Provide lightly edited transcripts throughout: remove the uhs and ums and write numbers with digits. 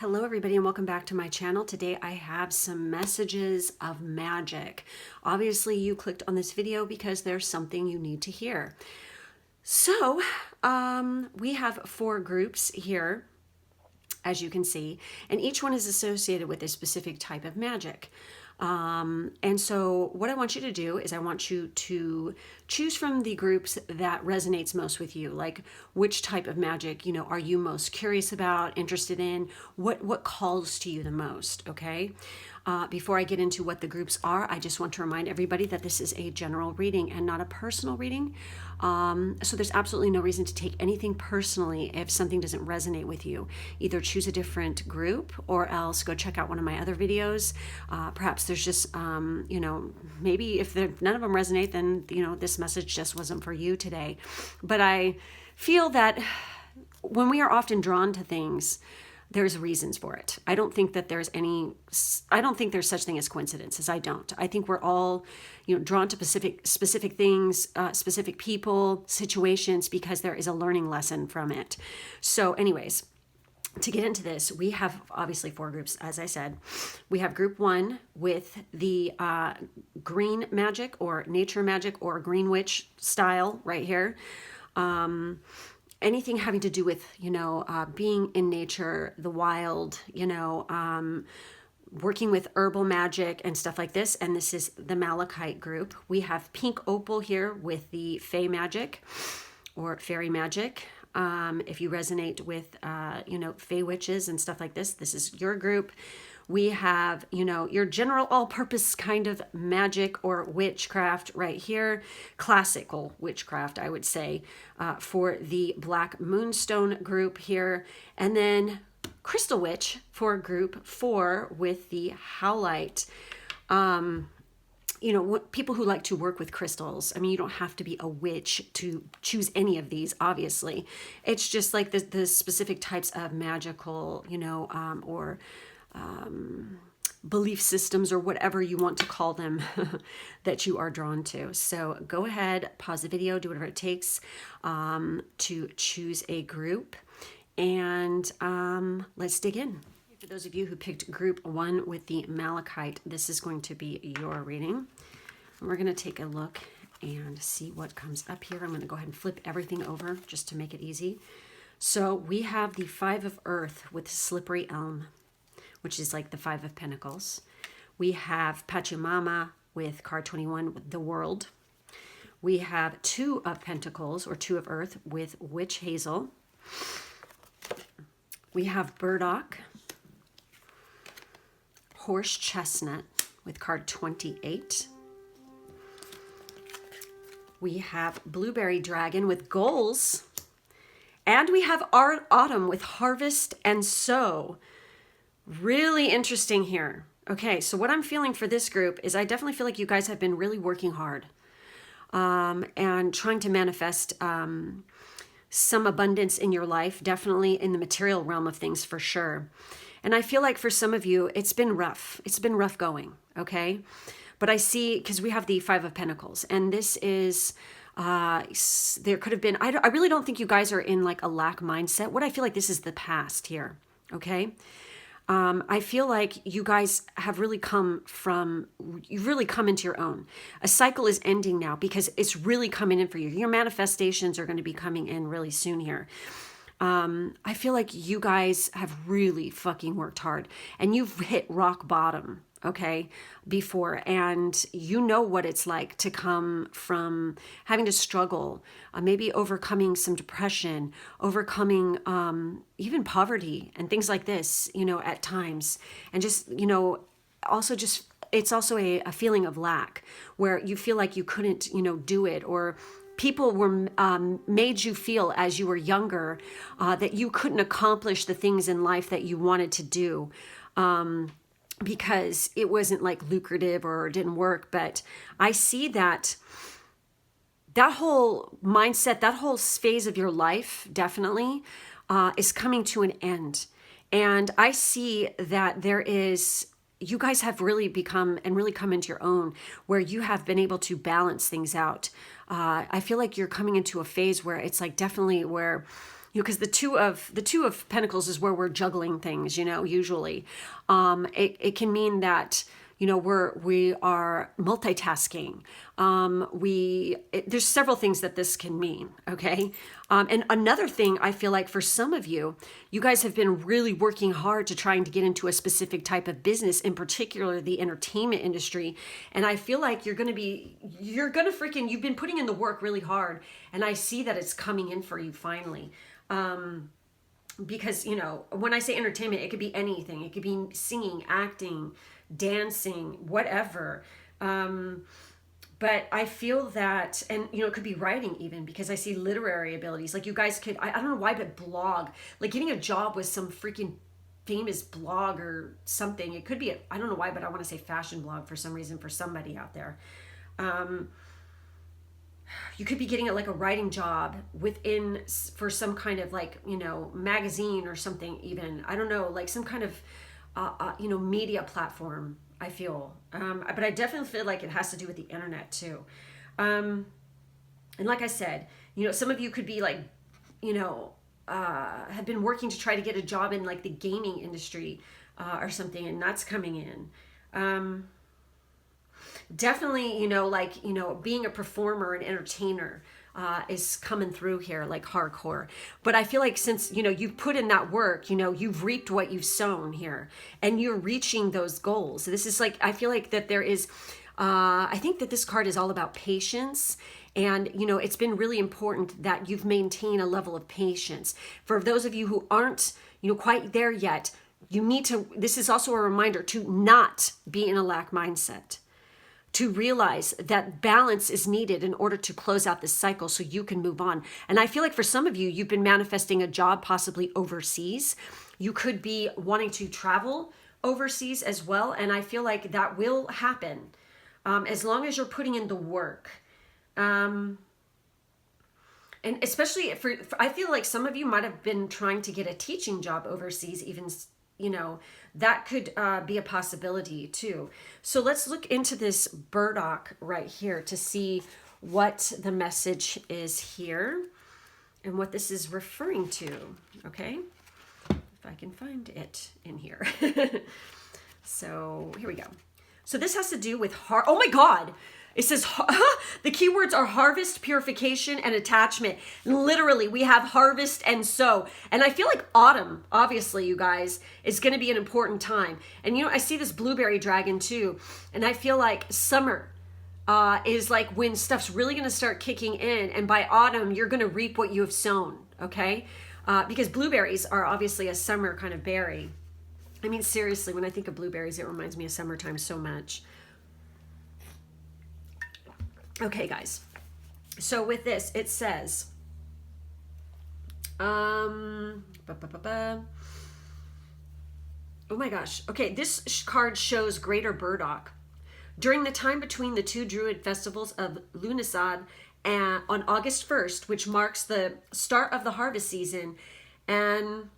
Hello everybody and welcome back to my channel. Today I have some messages of magic. Obviously you clicked on this video because there's something you need to hear. So we have 4 groups here, as you can see, and each one is associated with a specific type of magic. And so what I want you to do is I want you to choose from the groups that resonates most with you, like which type of magic, are you most curious about, interested in, what calls to you the most, okay? Before I get into what the groups are, I just want to remind everybody that this is a general reading and not a personal reading. So there's absolutely no reason to take anything personally if something doesn't resonate with you. Either choose a different group or else go check out one of my other videos. Perhaps there's just, maybe if none of them resonate, then, this message just wasn't for you today. But I feel that when we are often drawn to things, there's reasons for it. I don't think there's such thing as coincidences. I don't. I think we're all, drawn to specific things, specific people, situations, because there is a learning lesson from it. So anyways, to get into this, we have obviously 4 groups, as I said. We have group 1 with the green magic or nature magic or green witch style right here. Anything having to do with, being in nature, the wild, working with herbal magic and stuff like this. And this is the Malachite group. We have pink opal here with the Fey magic or fairy magic. If you resonate with, Fey witches and stuff like this, this is your group. We have, your general all-purpose kind of magic or witchcraft right here. Classical witchcraft, I would say, for the Black Moonstone group here. And then Crystal Witch for group 4 with the Howlite. People who like to work with crystals. I mean, you don't have to be a witch to choose any of these, obviously. It's just like the specific types of magical, or belief systems or whatever you want to call them that you are drawn to. So go ahead, pause the video, do whatever it takes to choose a group, and let's dig in. For those of you who picked group 1 with the Malachite, this is going to be your reading. And we're going to take a look and see what comes up here. I'm going to go ahead and flip everything over just to make it easy. So we have the 5 of Earth with Slippery Elm, which is like the 5 of Pentacles. We have Pachamama with card 21, with the World. We have 2 of Pentacles, or 2 of Earth, with Witch Hazel. We have Burdock, Horse Chestnut, with card 28. We have Blueberry Dragon with Goals. And we have Autumn with Harvest and Sow. Really interesting here. Okay, so what I'm feeling for this group is I definitely feel like you guys have been really working hard and trying to manifest some abundance in your life, definitely in the material realm of things for sure. And I feel like for some of you, it's been rough. It's been rough going, okay? But I see, because we have the 5 of Pentacles, and this is, there could have been, I really don't think you guys are in like a lack mindset. What I feel like this is the past here, okay? I feel like you guys have really you've really come into your own. A cycle is ending now because it's really coming in for you. Your manifestations are going to be coming in really soon here. I feel like you guys have really fucking worked hard and you've hit rock bottom, okay, before, and you know what it's like to come from having to struggle, maybe overcoming some depression, overcoming even poverty and things like this, at times, and just, also just, it's also a feeling of lack where you feel like you couldn't, do it, or people were made you feel as you were younger that you couldn't accomplish the things in life that you wanted to do because it wasn't like lucrative or didn't work. But I see that whole mindset, that whole phase of your life definitely is coming to an end. And I see that you guys have really become and really come into your own where you have been able to balance things out. I feel like you're coming into a phase where it's like definitely where because the two of Pentacles is where we're juggling things, usually. It can mean that, we are multitasking. There's several things that this can mean, okay? And another thing, I feel like for some of you, you guys have been really working hard to trying to get into a specific type of business, in particular the entertainment industry. And I feel like you've been putting in the work really hard. And I see that it's coming in for you finally. Because, when I say entertainment, it could be anything. It could be singing, acting, dancing, whatever. But I feel that, and it could be writing even, because I see literary abilities. Like you guys could, I don't know why, but blog, like getting a job with some freaking famous blog or something. It could be, I don't know why, but I want to say fashion blog for some reason for somebody out there. You could be getting like a writing job for some kind of like, magazine or something even. I don't know, like some kind of, media platform, I feel. But I definitely feel like it has to do with the internet too. And like I said, some of you could be like, have been working to try to get a job in like the gaming industry or something, and that's coming in. Definitely, being a performer and entertainer is coming through here like hardcore. But I feel like since, you've put in that work, you've reaped what you've sown here, and you're reaching those goals. This is like, I feel like that there is, I think that this card is all about patience. And, it's been really important that you've maintained a level of patience. For those of you who aren't, quite there yet, this is also a reminder to not be in a lack mindset, to realize that balance is needed in order to close out this cycle so you can move on. And I feel like for some of you, you've been manifesting a job possibly overseas. You could be wanting to travel overseas as well. And I feel like that will happen as long as you're putting in the work. And especially I feel like some of you might have been trying to get a teaching job overseas, even, that could be a possibility too. So let's look into this burdock right here to see what the message is here and what this is referring to. Okay, if I can find it in here. So here we go. So this has to do with oh my God. It says the keywords are harvest, purification, and attachment. And literally, we have harvest and sow. And I feel like autumn, obviously, you guys, is going to be an important time. And, I see this blueberry dragon too. And I feel like summer is like when stuff's really going to start kicking in. And by autumn, you're going to reap what you have sown, okay? Because blueberries are obviously a summer kind of berry. I mean, seriously, when I think of blueberries, it reminds me of summertime so much. Okay, guys. So with this, it says, oh my gosh. Okay, this card shows Greater Burdock. During the time between the two Druid festivals of Lughnasadh on August 1st, which marks the start of the harvest season, and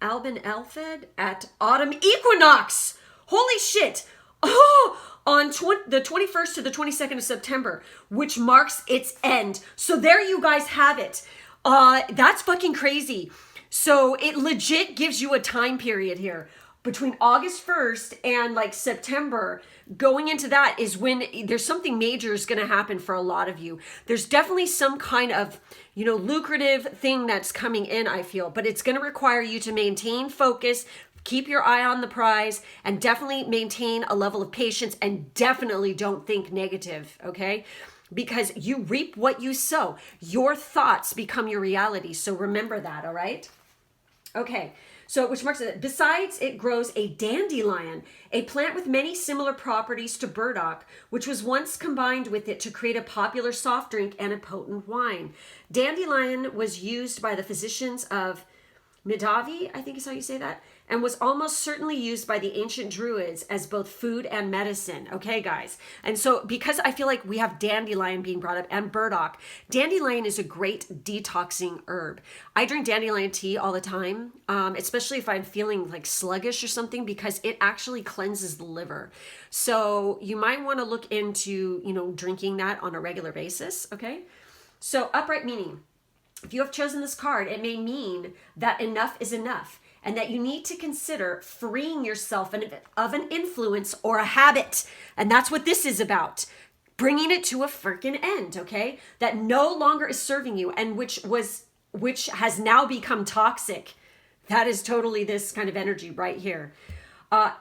Albin Elfed at autumn equinox. Holy shit. Oh, on the 21st to the 22nd of September, which marks its end. So there you guys have it. That's fucking crazy. So it legit gives you a time period here. Between August 1st and like September, going into that is when there's something major is going to happen for a lot of you. There's definitely some kind of, lucrative thing that's coming in, I feel. But it's going to require you to maintain focus, keep your eye on the prize, and definitely maintain a level of patience, and definitely don't think negative, okay? Because you reap what you sow. Your thoughts become your reality. So remember that, all right? Okay, so which marks it. Besides, it grows a dandelion, a plant with many similar properties to burdock, which was once combined with it to create a popular soft drink and a potent wine. Dandelion was used by the physicians of Midavi, I think is how you say that, and was almost certainly used by the ancient Druids as both food and medicine. Okay, guys. And so because I feel like we have dandelion being brought up and burdock, dandelion is a great detoxing herb. I drink dandelion tea all the time, especially if I'm feeling like sluggish or something, because it actually cleanses the liver. So you might want to look into, drinking that on a regular basis. Okay. So upright meaning. If you have chosen this card, it may mean that enough is enough and that you need to consider freeing yourself of an influence or a habit. And that's what this is about. Bringing it to a freaking end, okay? That no longer is serving you and which has now become toxic. That is totally this kind of energy right here.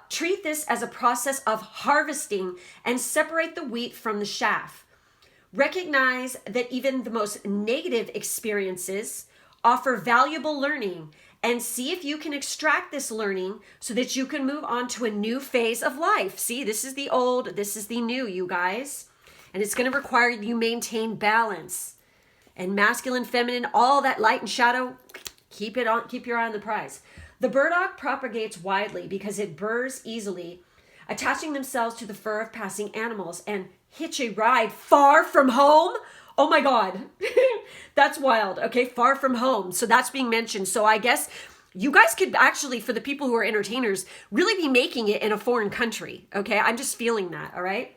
Treat this as a process of harvesting and separate the wheat from the chaff. Recognize that even the most negative experiences offer valuable learning and see if you can extract this learning so that you can move on to a new phase of life. See, this is the old, this is the new, you guys. And it's going to require you maintain balance. And masculine, feminine, all that light and shadow, keep your eye on the prize. The burdock propagates widely because it burrs easily, attaching themselves to the fur of passing animals and hitch a ride far from home. Oh my God, that's wild. Okay, far from home. So that's being mentioned. So I guess you guys could actually, for the people who are entertainers, really be making it in a foreign country. Okay, I'm just feeling that. All right.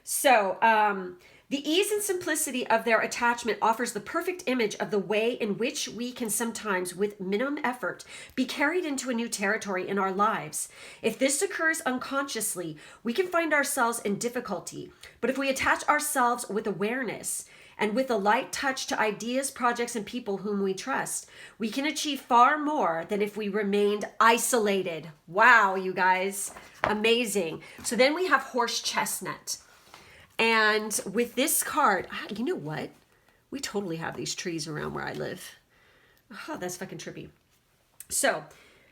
So the ease and simplicity of their attachment offers the perfect image of the way in which we can sometimes, with minimum effort, be carried into a new territory in our lives. If this occurs unconsciously, we can find ourselves in difficulty. But if we attach ourselves with awareness and with a light touch to ideas, projects, and people whom we trust, we can achieve far more than if we remained isolated. Wow, you guys, amazing. So then we have horse chestnut. And with this card, you know what? We totally have these trees around where I live. Oh, that's fucking trippy. So,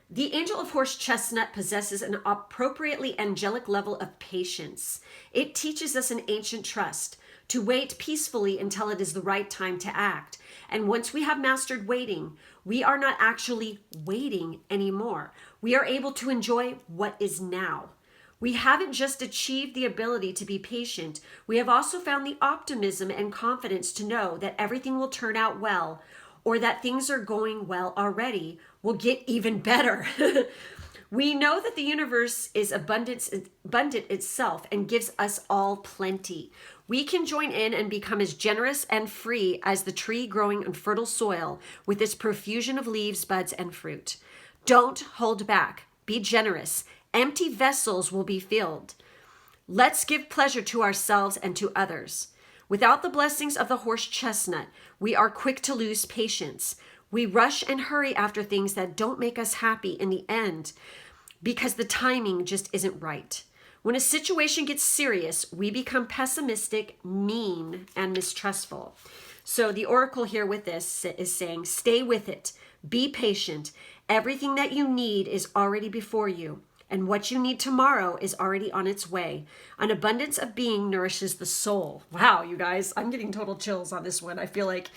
the angel of horse chestnut possesses an appropriately angelic level of patience. It teaches us an ancient trust to wait peacefully until it is the right time to act. And once we have mastered waiting, we are not actually waiting anymore. We are able to enjoy what is now. We haven't just achieved the ability to be patient, we have also found the optimism and confidence to know that everything will turn out well, or that things are going well already, will get even better. We know that the universe is abundant itself and gives us all plenty. We can join in and become as generous and free as the tree growing on fertile soil with its profusion of leaves, buds, and fruit. Don't hold back. Be generous. Empty vessels will be filled. Let's give pleasure to ourselves and to others. Without the blessings of the horse chestnut, we are quick to lose patience. We rush and hurry after things that don't make us happy in the end because the timing just isn't right. When a situation gets serious, we become pessimistic, mean, and mistrustful. So the oracle here with this is saying, stay with it. Be patient. Everything that you need is already before you. And what you need tomorrow is already on its way. An abundance of being nourishes the soul. Wow, you guys, I'm getting total chills on this one. I feel like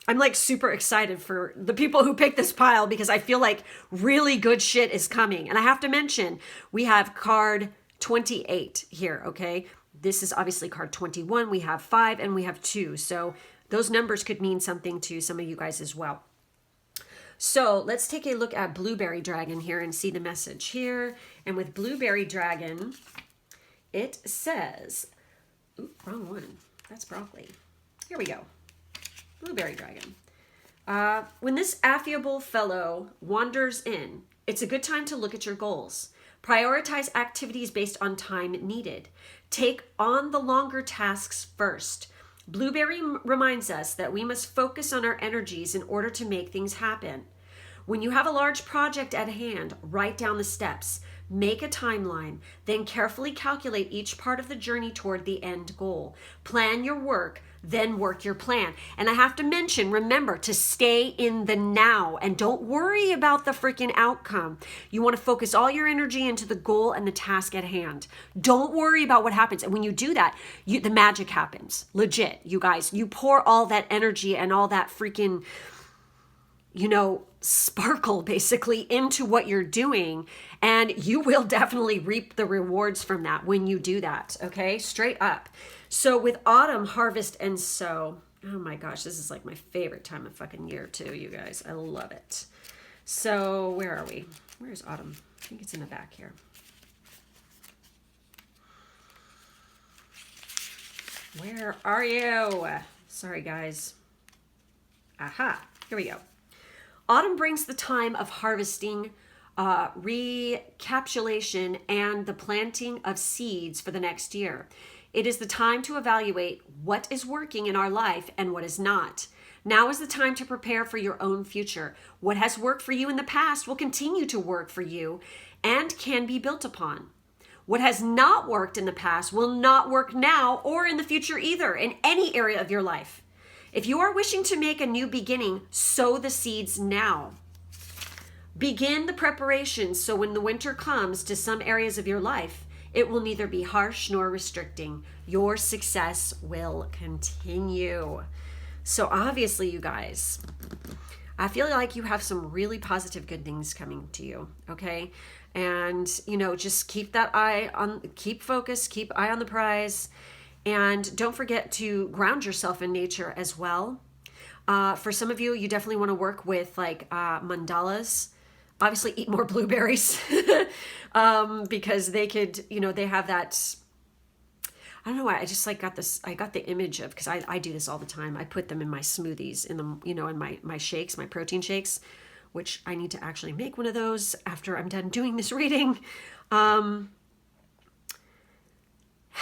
I'm like super excited for the people who picked this pile because I feel like really good shit is coming. And I have to mention, we have card 28 here, okay? This is obviously card 21. We have 5 and we have 2. So those numbers could mean something to some of you guys as well. So let's take a look at Blueberry Dragon here and see the message here. And with Blueberry Dragon, it says, ooh, wrong one. That's broccoli. Here we go. Blueberry Dragon. When this affable fellow wanders in, it's a good time to look at your goals. Prioritize activities based on time needed. Take on the longer tasks first. Blueberry reminds us that we must focus on our energies in order to make things happen. When you have a large project at hand, write down the steps, make a timeline, then carefully calculate each part of the journey toward the end goal. Plan your work, then work your plan. And I have to mention, remember to stay in the now and don't worry about the freaking outcome. You want to focus all your energy into the goal and the task at hand. Don't worry about what happens. And when you do that, the magic happens. Legit, you guys. You pour all that energy and all that freaking, sparkle basically into what you're doing, and you will definitely reap the rewards from that when you do that, okay? Straight up. So with autumn, harvest, and sow, oh my gosh, this is like my favorite time of fucking year too, you guys. I love it. So where are we? Where's autumn? I think it's in the back here. Where are you? Sorry, guys. Aha, here we go. Autumn brings the time of harvesting, recapitulation, and the planting of seeds for the next year. It is the time to evaluate what is working in our life and what is not. Now is the time to prepare for your own future. What has worked for you in the past will continue to work for you and can be built upon. What has not worked in the past will not work now or in the future either, in any area of your life. If you are wishing to make a new beginning, sow the seeds now. Begin the preparations so when the winter comes to some areas of your life, it will neither be harsh nor restricting. Your success will continue. So obviously, you guys, I feel like you have some really positive, good things coming to you, okay? And, you know, just keep that eye on, keep focused, keep eye on the prize. And don't forget to ground yourself in nature as well. For some of you, you definitely want to work with like mandalas. Obviously, eat more blueberries because they could, you know, they have that. I don't know why. I just like got this. I got the image of, because I do this all the time. I put them in my smoothies, in the, you know, in my shakes, my protein shakes, which I need to actually make one of those after I'm done doing this reading.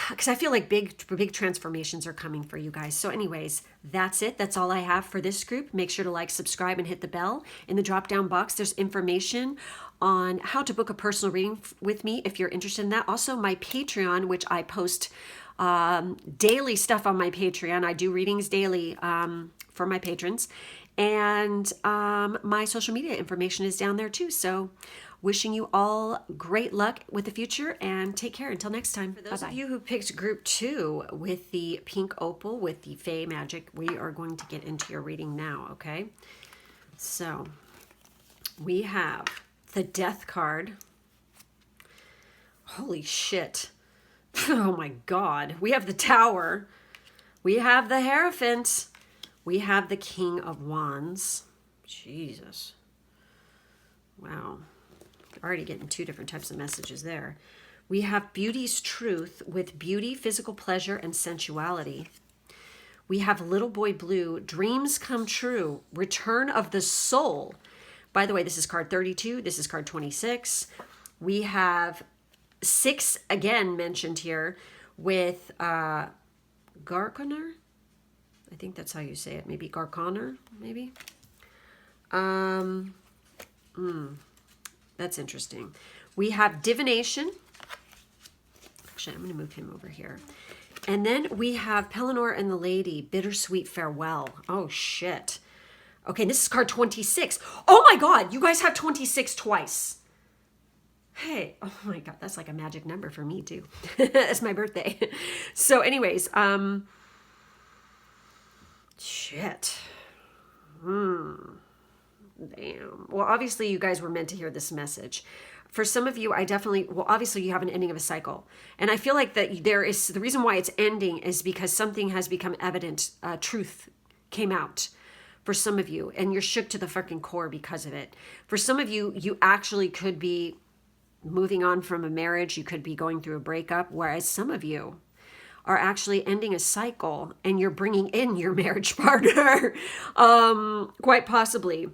Because I feel like big transformations are coming for you guys. So anyways, that's it. That's all I have for this group. Make sure to like, subscribe, and hit the bell. In the drop-down box, there's information on how to book a personal reading with me if you're interested in that. Also, my Patreon, which I post daily stuff on my Patreon. I do readings daily for my patrons. And my social media information is down there too. So wishing you all great luck with the future, and take care until next time. For those of you who picked group 2 with the pink opal with the Fae Magic, we are going to get into your reading now, okay? So we have the Death card. Holy shit. Oh my God. We have the Tower. We have the Hierophant. We have the King of Wands. Jesus. Wow. Already getting 2 different types of messages there. We have Beauty's Truth with beauty, physical pleasure, and sensuality. We have Little Boy Blue, Dreams Come True, Return of the Soul. By the way, this is card 32. This is card 26. We have 6 again mentioned here with Garconer. I think that's how you say it. Maybe Garconer, maybe. That's interesting. We have Divination. Actually, I'm going to move him over here. And then we have Pellinor and the Lady, Bittersweet Farewell. Oh, shit. Okay, this is card 26. Oh, my God. You guys have 26 twice. Hey, oh, my God. That's like a magic number for me, too. It's my birthday. So anyways, shit. Damn. Well, obviously you guys were meant to hear this message. For some of you, well, obviously you have an ending of a cycle. And I feel like that the reason why it's ending is because something has become evident. Truth came out for some of you, and you're shook to the fucking core because of it. For some of you, you actually could be moving on from a marriage. You could be going through a breakup, whereas some of you are actually ending a cycle and you're bringing in your marriage partner, quite possibly.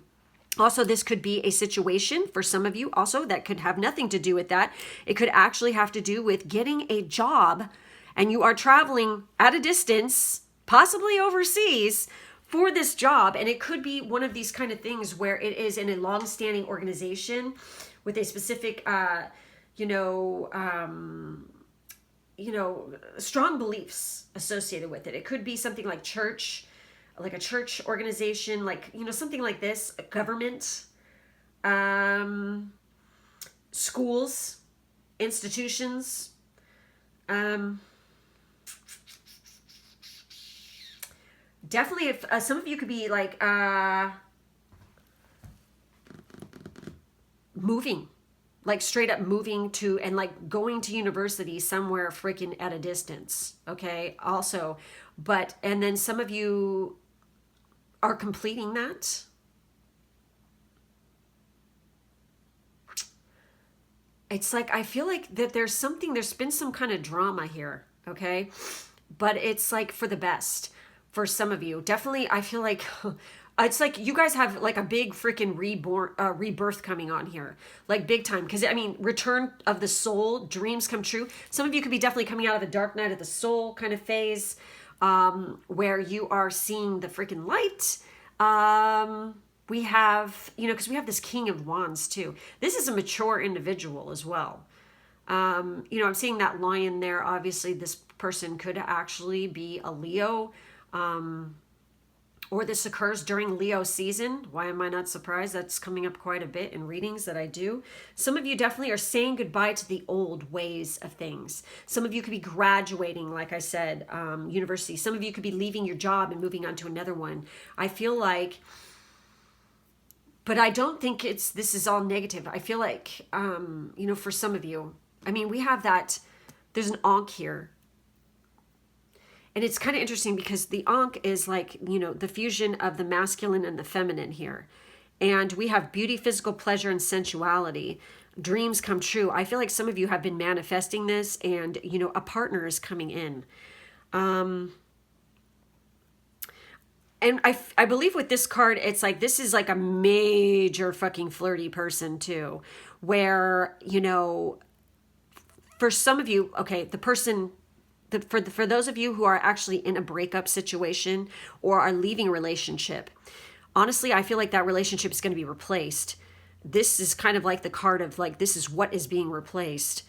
Also, this could be a situation for some of you also that could have nothing to do with that. It could actually have to do with getting a job, and you are traveling at a distance, possibly overseas, for this job. And it could be one of these kind of things where it is in a long-standing organization with a specific, strong beliefs associated with it. It could be something like church, like a church organization, like, something like this, a government, schools, institutions, definitely if some of you could be like moving, like straight up moving to, and like going to university somewhere freaking at a distance, okay, also. But, and then some of you are completing that. It's like, I feel like that there's been some kind of drama here, okay? But it's like for the best for some of you. Definitely, I feel like It's like you guys have like a big freaking rebirth coming on here, like big time. Because I mean, return of the soul, dreams come true. Some of you could be definitely coming out of a dark night of the soul kind of phase, where you are seeing the freaking light. We have, you know, because we have this King of Wands too. This is a mature individual as well. You know, I'm seeing that lion there. Obviously, this person could actually be a Leo. Or this occurs during Leo season. Why am I not surprised? That's coming up quite a bit in readings that I do. Some of you definitely are saying goodbye to the old ways of things. Some of you could be graduating, like I said, university. Some of you could be leaving your job and moving on to another one. I feel like, but I don't think this is all negative. I feel like, you know, for some of you, I mean, we have that, there's an Ankh here. And it's kind of interesting because the Ankh is like, you know, the fusion of the masculine and the feminine here. And we have beauty, physical pleasure, and sensuality. Dreams come true. I feel like some of you have been manifesting this and, you know, a partner is coming in. And I believe with this card, it's like, this is like a major fucking flirty person too. Where, you know, for some of you, okay, the person... For those of you who are actually in a breakup situation or are leaving a relationship, honestly, I feel like that relationship is going to be replaced. This is kind of like the card of like, this is what is being replaced,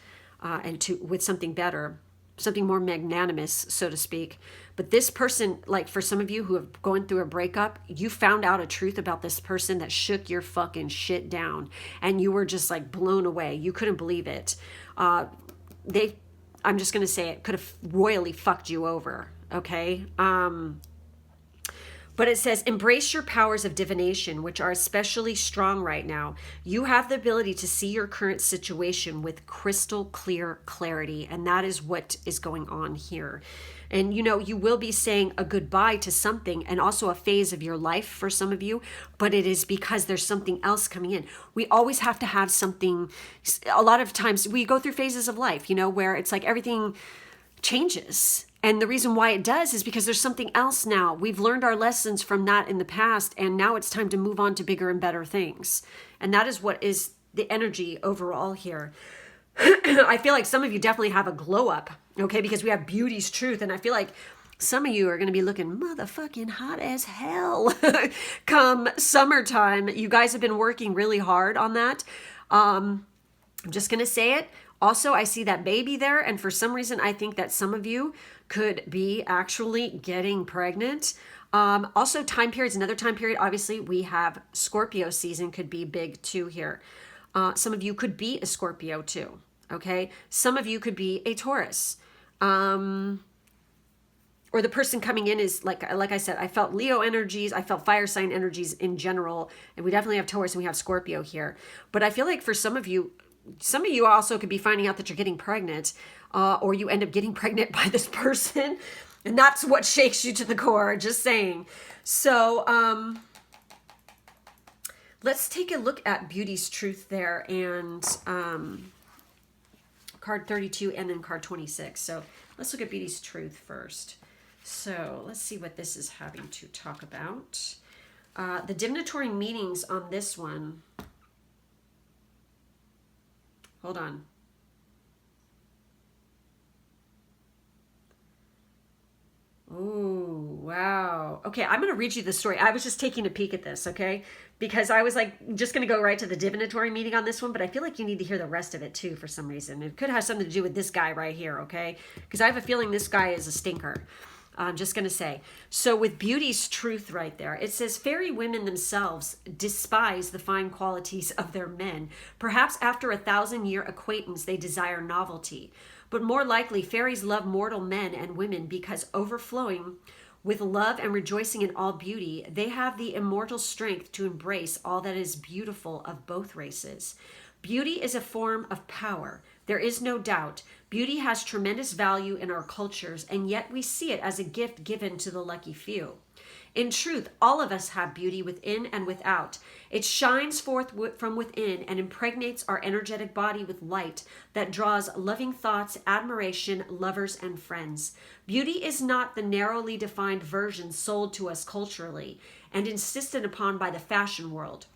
with something better, something more magnanimous, so to speak. But this person, like for some of you who have gone through a breakup, you found out a truth about this person that shook your fucking shit down. And you were just like blown away. You couldn't believe it. I'm just going to say it could have royally fucked you over, okay? But it says, embrace your powers of divination, which are especially strong right now. You have the ability to see your current situation with crystal clear clarity, and that is what is going on here. And, you know, you will be saying a goodbye to something and also a phase of your life for some of you, but it is because there's something else coming in. We always have to have something. A lot of times we go through phases of life, you know, where it's like everything changes. And the reason why it does is because there's something else now. We've learned our lessons from that in the past, and now it's time to move on to bigger and better things. And that is what is the energy overall here. I feel like some of you definitely have a glow up, okay, because we have beauty's truth. And I feel like some of you are going to be looking motherfucking hot as hell come summertime. You guys have been working really hard on that. I'm just going to say it. Also, I see that baby there. And for some reason, I think that some of you could be actually getting pregnant. Also, time periods, another time period. Obviously, we have Scorpio season could be big too here. Some of you could be a Scorpio too, okay? Some of you could be a Taurus. Or the person coming in is, like I said, I felt Leo energies, I felt fire sign energies in general, and we definitely have Taurus and we have Scorpio here. But I feel like for some of you also could be finding out that you're getting pregnant, or you end up getting pregnant by this person, and that's what shakes you to the core, just saying. So, let's take a look at Beauty's Truth there, and card 32 and then card 26. So let's look at Beauty's Truth first. So let's see what this is having to talk about. The divinatory meanings on this one. Hold on. Oh, wow. Okay, I'm going to read you the story. I was just taking a peek at this, okay? Because I was like, just going to go right to the divinatory meaning on this one, but I feel like you need to hear the rest of it too for some reason. It could have something to do with this guy right here, okay? Because I have a feeling this guy is a stinker. I'm just going to say. So with Beauty's Truth right there, it says, fairy women themselves despise the fine qualities of their men. Perhaps after 1,000-year acquaintance, they desire novelty. But more likely, fairies love mortal men and women because overflowing with love and rejoicing in all beauty, they have the immortal strength to embrace all that is beautiful of both races. Beauty is a form of power. There is no doubt. Beauty has tremendous value in our cultures, and yet we see it as a gift given to the lucky few. In truth, all of us have beauty within and without. It shines forth from within and impregnates our energetic body with light that draws loving thoughts, admiration, lovers, and friends. Beauty is not the narrowly defined version sold to us culturally and insisted upon by the fashion world.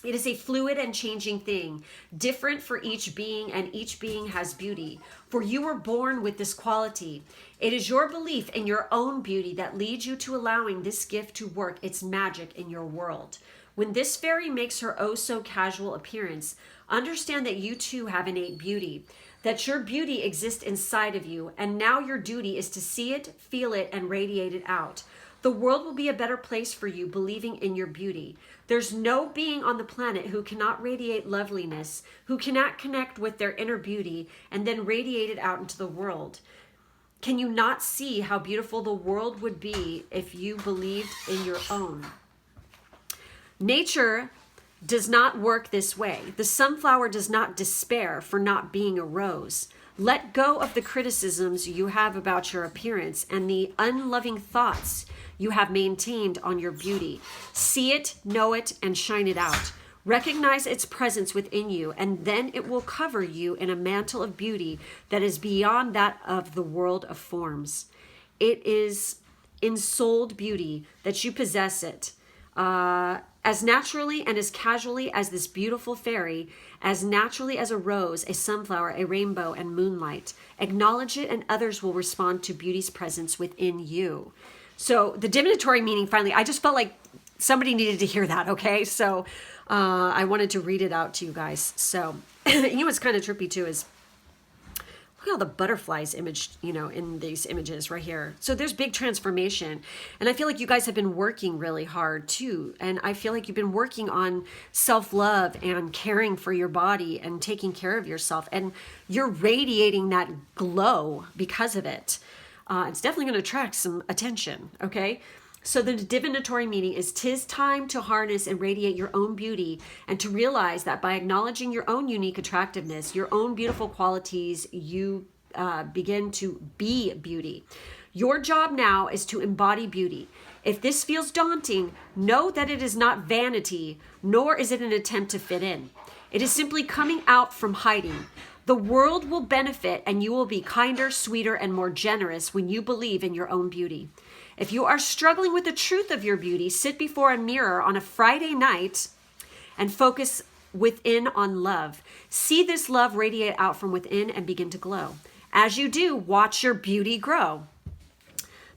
It is a fluid and changing thing, different for each being, and each being has beauty. For you were born with this quality. It is your belief in your own beauty that leads you to allowing this gift to work its magic in your world. When this fairy makes her oh so casual appearance, understand that you too have innate beauty, that your beauty exists inside of you, and now your duty is to see it, feel it, and radiate it out. The world will be a better place for you believing in your beauty. There's no being on the planet who cannot radiate loveliness, who cannot connect with their inner beauty and then radiate it out into the world. Can you not see how beautiful the world would be if you believed in your own? Nature does not work this way. The sunflower does not despair for not being a rose. Let go of the criticisms you have about your appearance and the unloving thoughts you have maintained on your beauty. See it, know it, and shine it out. Recognize its presence within you, and then it will cover you in a mantle of beauty that is beyond that of the world of forms. It is ensouled beauty that you possess it. As naturally and as casually as this beautiful fairy, as naturally as a rose, a sunflower, a rainbow, and moonlight. Acknowledge it and others will respond to beauty's presence within you. So the divinatory meaning, finally, I just felt like somebody needed to hear that, okay? So I wanted to read it out to you guys. So, you know what's kind of trippy too is, look at all the butterflies imaged, you know, in these images right here. So there's big transformation. And I feel like you guys have been working really hard too. And I feel like you've been working on self-love and caring for your body and taking care of yourself. And you're radiating that glow because of it. It's definitely going to attract some attention, okay? So the divinatory meaning is 'tis time to harness and radiate your own beauty and to realize that by acknowledging your own unique attractiveness, your own beautiful qualities, you begin to be beauty. Your job now is to embody beauty. If this feels daunting, know that it is not vanity, nor is it an attempt to fit in. It is simply coming out from hiding. The world will benefit and you will be kinder, sweeter, and more generous when you believe in your own beauty. If you are struggling with the truth of your beauty, sit before a mirror on a Friday night and focus within on love. See this love radiate out from within and begin to glow. As you do, watch your beauty grow.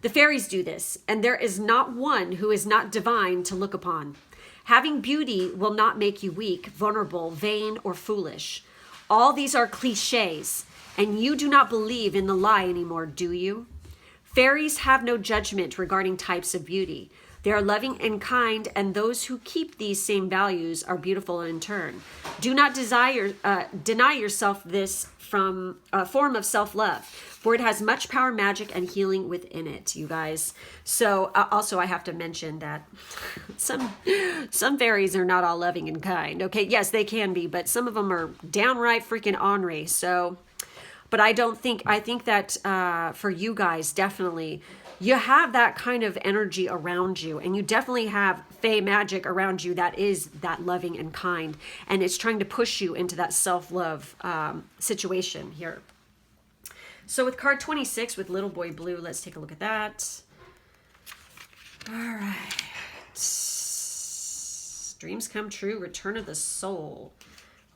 The fairies do this, and there is not one who is not divine to look upon. Having beauty will not make you weak, vulnerable, vain, or foolish. All these are cliches, and you do not believe in the lie anymore, do you? Fairies have no judgment regarding types of beauty. They are loving and kind, and those who keep these same values are beautiful in turn. Do not deny yourself this form of self-love, for it has much power, magic, and healing within it, you guys. So also I have to mention that some fairies are not all loving and kind. Okay, yes, they can be, but some of them are downright freaking ornery. So, but I think that for you guys, definitely, you have that kind of energy around you, and you definitely have fae magic around you that is that loving and kind, and it's trying to push you into that self-love situation here. So with card 26 with Little Boy Blue, let's take a look at that. All right. Dreams come true, return of the soul.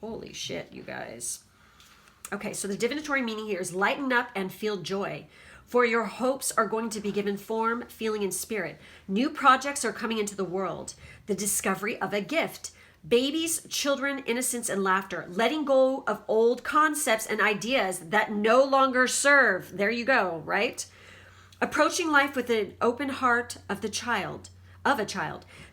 Holy shit, you guys. Okay, so the divinatory meaning here is lighten up and feel joy. For your hopes are going to be given form, feeling, and spirit. New projects are coming into the world. The discovery of a gift. Babies, children, innocence, and laughter. Letting go of old concepts and ideas that no longer serve. There you go, right? Approaching life with an open heart of a child.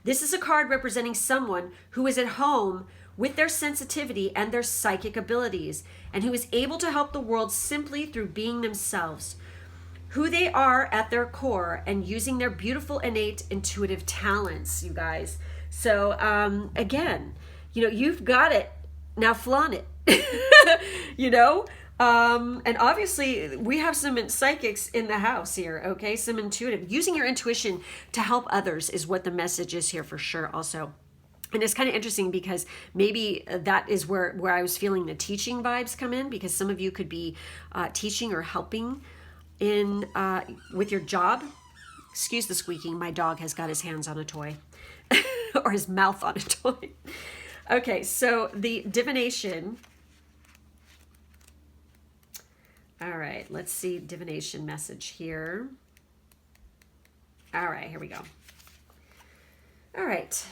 This is a card representing someone who is at home with their sensitivity and their psychic abilities, and who is able to help the world simply through being themselves, who they are at their core, and using their beautiful, innate, intuitive talents, you guys. So, again, you know, you've got it. Now flaunt it. You know, And obviously we have some psychics in the house here, okay? Some intuitive. Using your intuition to help others is what the message is here for sure also. And it's kind of interesting because maybe that is where I was feeling the teaching vibes come in, because some of you could be teaching or helping in with your job. Excuse the squeaking. My dog has got his hands on a toy or his mouth on a toy. Okay, so the divination. All right, let's see divination message here. All right, here we go. All right.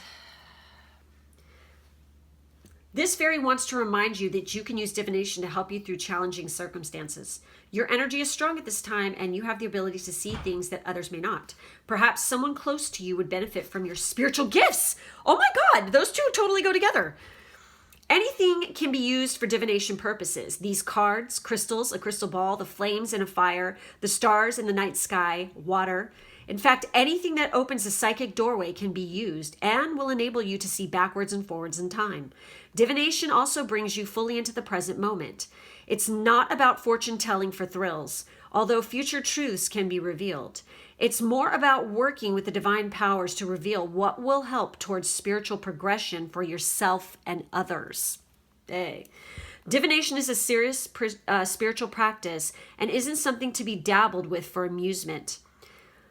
This fairy wants to remind you that you can use divination to help you through challenging circumstances. Your energy is strong at this time, and you have the ability to see things that others may not. Perhaps someone close to you would benefit from your spiritual gifts. Oh my God, those two totally go together. Anything can be used for divination purposes. These cards, crystals, a crystal ball, the flames in a fire, the stars in the night sky, water. In fact, anything that opens a psychic doorway can be used and will enable you to see backwards and forwards in time. Divination also brings you fully into the present moment. It's not about fortune telling for thrills, although future truths can be revealed. It's more about working with the divine powers to reveal what will help towards spiritual progression for yourself and others. Hey. Divination is a serious spiritual practice and isn't something to be dabbled with for amusement.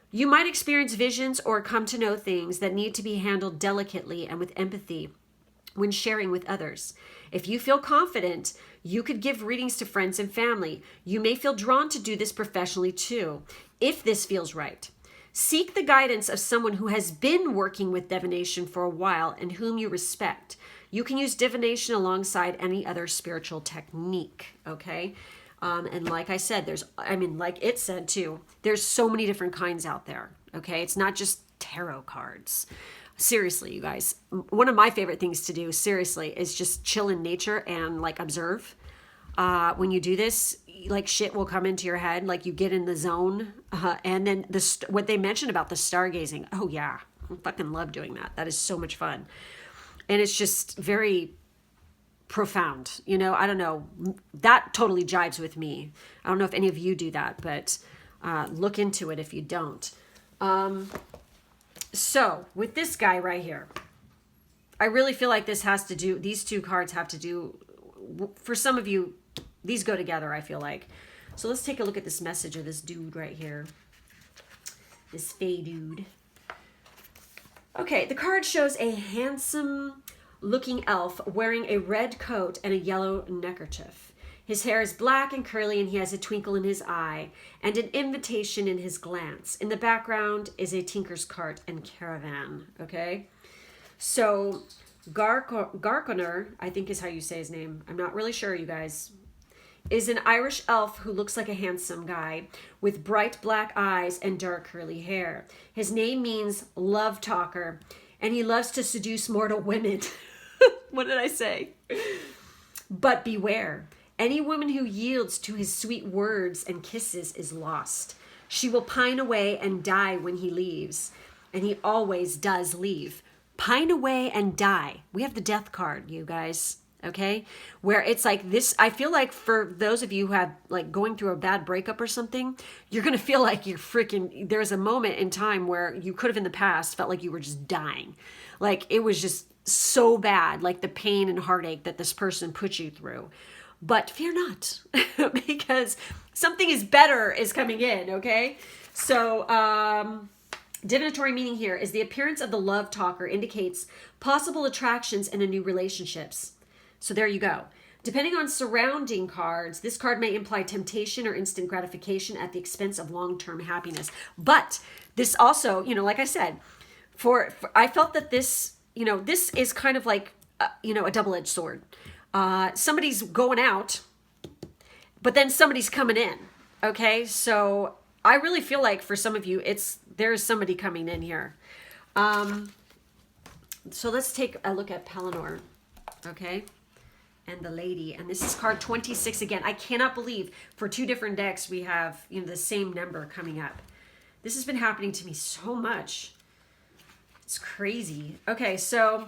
You might experience visions or come to know things that need to be handled delicately and with empathy when sharing with others. If you feel confident, you could give readings to friends and family. You may feel drawn to do this professionally too, if this feels right. Seek the guidance of someone who has been working with divination for a while and whom you respect. You can use divination alongside any other spiritual technique, okay? And like I said, like it said too, there's so many different kinds out there, okay? It's not just tarot cards. Seriously, you guys, one of my favorite things to do, seriously, is just chill in nature and like observe. When you do this, like shit will come into your head, like you get in the zone. And then what they mentioned about the stargazing, oh yeah, I fucking love doing that. That is so much fun. And it's just very profound, you know. I don't know, that totally jives with me. I don't know if any of you do that, but look into it if you don't. So with this guy right here, I really feel like these two cards have to do, for some of you, these go together, I feel like. So let's take a look at this message of this dude right here. This fey dude. Okay, the card shows a handsome looking elf wearing a red coat and a yellow neckerchief. His hair is black and curly, and he has a twinkle in his eye and an invitation in his glance. In the background is a tinker's cart and caravan, okay? So Garconer, I think is how you say his name. I'm not really sure, you guys. Is an Irish elf who looks like a handsome guy with bright black eyes and dark curly hair. His name means love talker, and he loves to seduce mortal women. What did I say? But beware. Any woman who yields to his sweet words and kisses is lost. She will pine away and die when he leaves. And he always does leave. Pine away and die. We have the death card, you guys. Okay? Where it's like this, I feel like for those of you who have like going through a bad breakup or something, you're going to feel like you're freaking, there's a moment in time where you could have in the past felt like you were just dying. Like it was just so bad, like the pain and heartache that this person put you through. But fear not, because something is better is coming in, okay? So, divinatory meaning here is the appearance of the love talker indicates possible attractions in a new relationships. So there you go. Depending on surrounding cards, this card may imply temptation or instant gratification at the expense of long-term happiness. But this also, you know, like I said, I felt that this, you know, this is kind of like, you know, a double-edged sword. Somebody's going out, but then somebody's coming in. Okay. So I really feel like for some of you, there's somebody coming in here. So let's take a look at Pellinor. Okay. And the lady, and this is card 26 again. I cannot believe for two different decks, we have, you know, the same number coming up. This has been happening to me so much. It's crazy. Okay. So,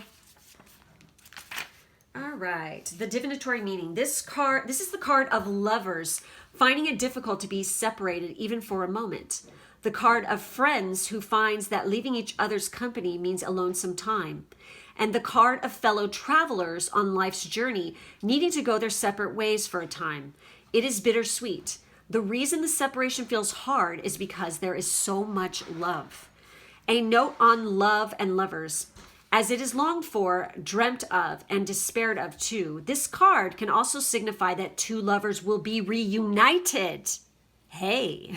All right, the divinatory meaning. This is the card of lovers, finding it difficult to be separated even for a moment. The card of friends who finds that leaving each other's company means a lonesome time. And the card of fellow travelers on life's journey, needing to go their separate ways for a time. It is bittersweet. The reason the separation feels hard is because there is so much love. A note on love and lovers. As it is longed for, dreamt of, and despaired of too, this card can also signify that two lovers will be reunited. Hey.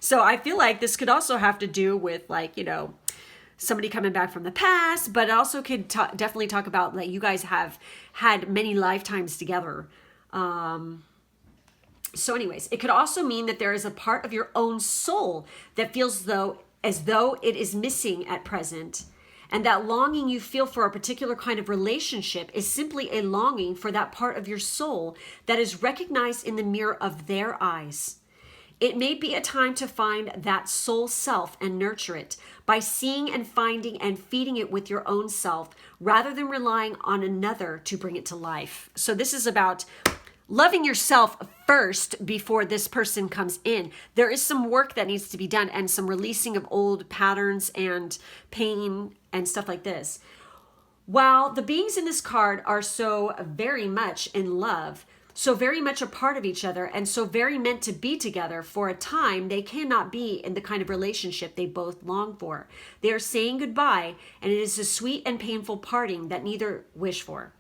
So I feel like this could also have to do with, like, you know, somebody coming back from the past, but it also could definitely talk about, like, you guys have had many lifetimes together. So anyways, it could also mean that there is a part of your own soul that feels as though it is missing at present. And that longing you feel for a particular kind of relationship is simply a longing for that part of your soul that is recognized in the mirror of their eyes. It may be a time to find that soul self and nurture it by seeing and finding and feeding it with your own self rather than relying on another to bring it to life. So this is about loving yourself first before this person comes in. There is some work that needs to be done and some releasing of old patterns and pain and stuff like this. While the beings in this card are so very much in love, so very much a part of each other, and so very meant to be together for a time, they cannot be in the kind of relationship they both long for. They are saying goodbye, and it is a sweet and painful parting that neither wish for.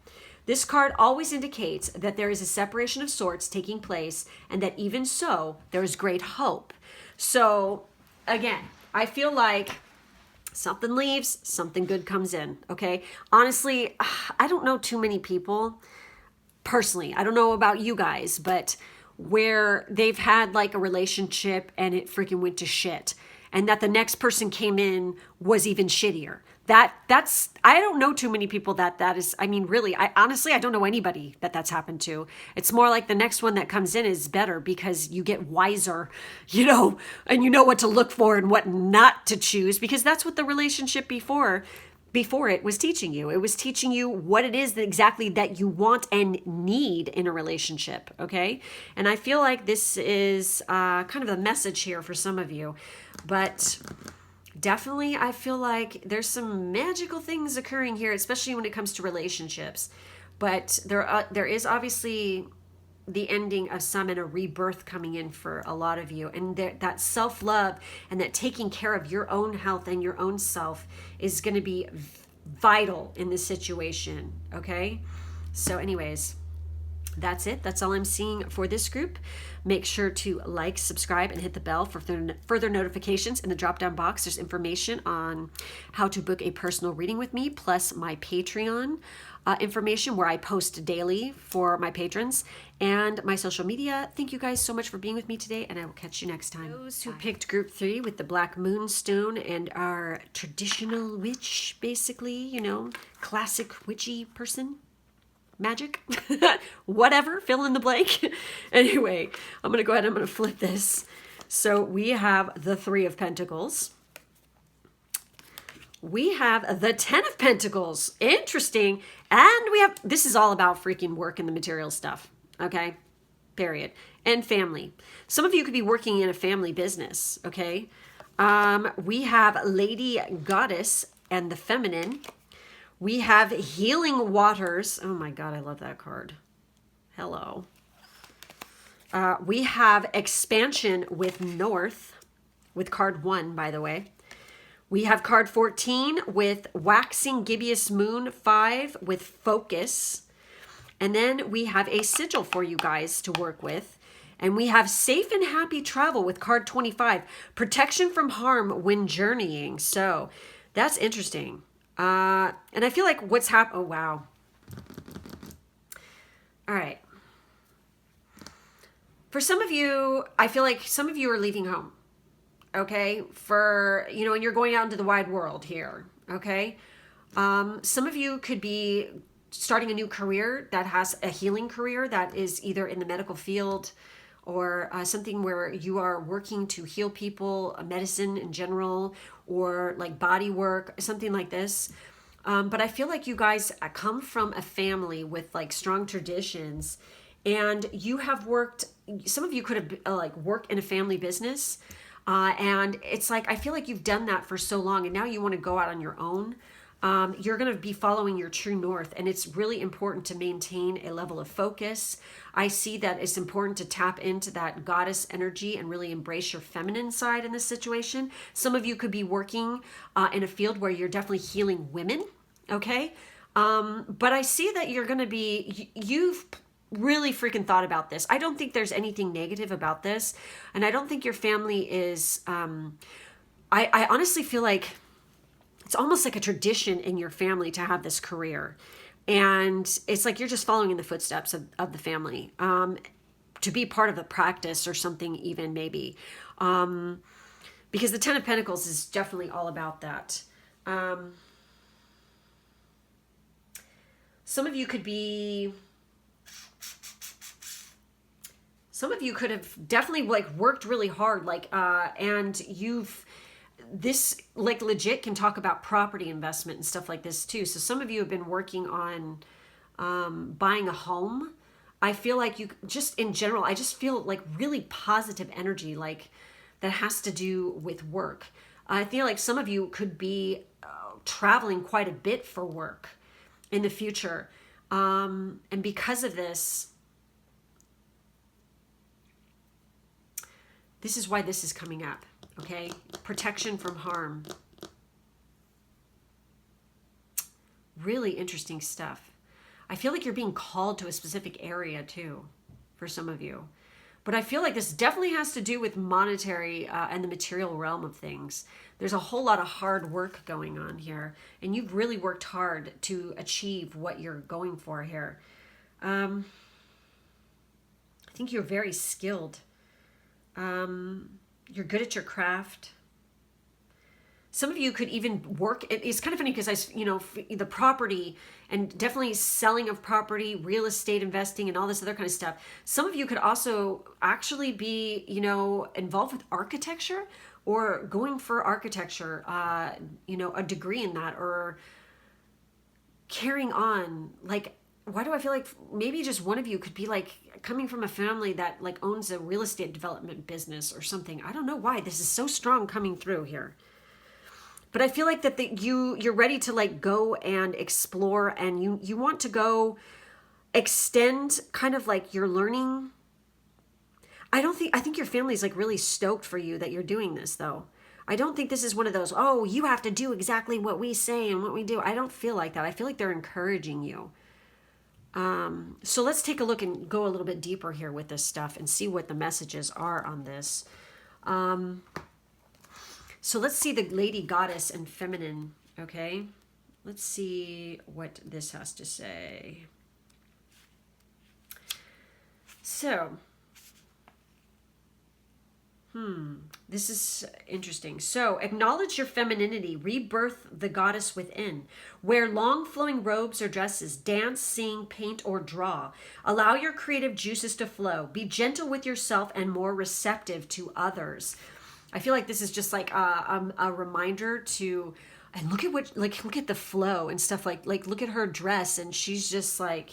This card always indicates that there is a separation of sorts taking place, and that even so, there is great hope. So, again, I feel like something leaves, something good comes in, okay? Honestly, I don't know too many people, personally, I don't know about you guys, but where they've had like a relationship and it freaking went to shit, and that the next person came in was even shittier. That's I don't know too many people that is, I mean, really, I honestly don't know anybody that's happened to. It's more like the next one that comes in is better because you get wiser, you know, and you know what to look for and what not to choose, because that's what the relationship before it was teaching you. It was teaching you what it is exactly that you want and need in a relationship, okay? And I feel like this is kind of a message here for some of you, but definitely I feel like there's some magical things occurring here, especially when it comes to relationships. But there is obviously the ending of some and a rebirth coming in for a lot of you, and that self-love and that taking care of your own health and your own self is going to be vital in this situation, okay? So anyways, that's it. That's all I'm seeing for this group. Make sure to like, subscribe, and hit the bell for further notifications. In the drop-down box, there's information on how to book a personal reading with me, plus my Patreon information where I post daily for my patrons, and my social media. Thank you guys so much for being with me today, and I will catch you next time. Those who picked group 3 with the black moonstone and our traditional witch, basically, you know, classic witchy person, magic, whatever, fill in the blank. Anyway, I'm going to go ahead and I'm going to flip this. So we have the 3 of Pentacles. We have the 10 of Pentacles. Interesting. And we have, this is all about freaking work and the material stuff. Okay. Period. And family. Some of you could be working in a family business. Okay. We have Lady Goddess and the feminine. We have Healing Waters. Oh my God, I love that card. Hello. We have Expansion with North, with card 1, by the way. We have card 14 with Waxing Gibbous Moon, 5 with Focus. And then we have a sigil for you guys to work with. And we have Safe and Happy Travel with card 25, Protection from Harm when Journeying. So that's interesting. And I feel like what's happened, oh wow. All right. For some of you, I feel like some of you are leaving home. Okay, for, you know, and you're going out into the wide world here, okay? Some of you could be starting a new career that has a healing career that is either in the medical field or something where you are working to heal people, medicine in general, or like body work, something like this. But I feel like you guys come from a family with like strong traditions, and you have worked, some of you could have like worked in a family business. And it's like, I feel like you've done that for so long and now you want to go out on your own. You're going to be following your true north, and it's really important to maintain a level of focus. I see that it's important to tap into that goddess energy and really embrace your feminine side in this situation. Some of you could be working in a field where you're definitely healing women, okay? But I see that you're going to be, you've really freaking thought about this. I don't think there's anything negative about this, and I don't think your family is, I honestly feel like it's almost like a tradition in your family to have this career. And it's like you're just following in the footsteps of the family, to be part of the practice or something even maybe. Because the Ten of Pentacles is definitely all about that. Some of you could be, some of you could have definitely like worked really hard, like, and you've, this like legit can talk about property investment and stuff like this too. So some of you have been working on buying a home. I feel like you just in general, I just feel like really positive energy, like that has to do with work. I feel like some of you could be traveling quite a bit for work in the future. And because of this, this is why this is coming up. Okay, protection from harm. Really interesting stuff. I feel like you're being called to a specific area too, for some of you. But I feel like this definitely has to do with monetary and the material realm of things. There's a whole lot of hard work going on here, and you've really worked hard to achieve what you're going for here. I think you're very skilled. You're good at your craft. Some of you could even work. It's kind of funny because the property and definitely selling of property, real estate investing, and all this other kind of stuff. Some of you could also actually be, involved with architecture or going for architecture, a degree in that, or carrying on. Like, why do I feel like maybe just one of you could be like coming from a family that like owns a real estate development business or something. I don't know why this is so strong coming through here. But I feel like that you're ready to like go and explore, and you want to go extend kind of like your learning. I think your family's like really stoked for you that you're doing this though. I don't think this is one of those, oh, you have to do exactly what we say and what we do. I don't feel like that. I feel like they're encouraging you. So let's take a look and go a little bit deeper here with this stuff and see what the messages are on this. So let's see the Lady Goddess and Feminine, okay? Let's see what this has to say. So, this is interesting. So, acknowledge your femininity, rebirth the goddess within. Wear long flowing robes or dresses, dance, sing, paint, or draw. Allow your creative juices to flow. Be gentle with yourself and more receptive to others. I feel like this is just like a reminder to, and look at the flow and stuff, like look at her dress, and she's just like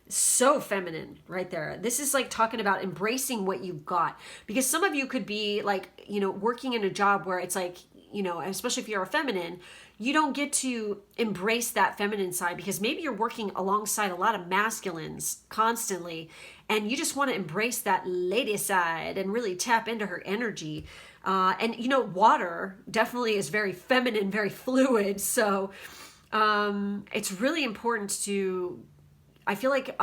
so feminine right there. This is like talking about embracing what you've got, because some of you could be like, working in a job where it's like, especially if you're a feminine, you don't get to embrace that feminine side because maybe you're working alongside a lot of masculines constantly, and you just want to embrace that lady side and really tap into her energy. And water definitely is very feminine, very fluid. So it's really important to, I feel like,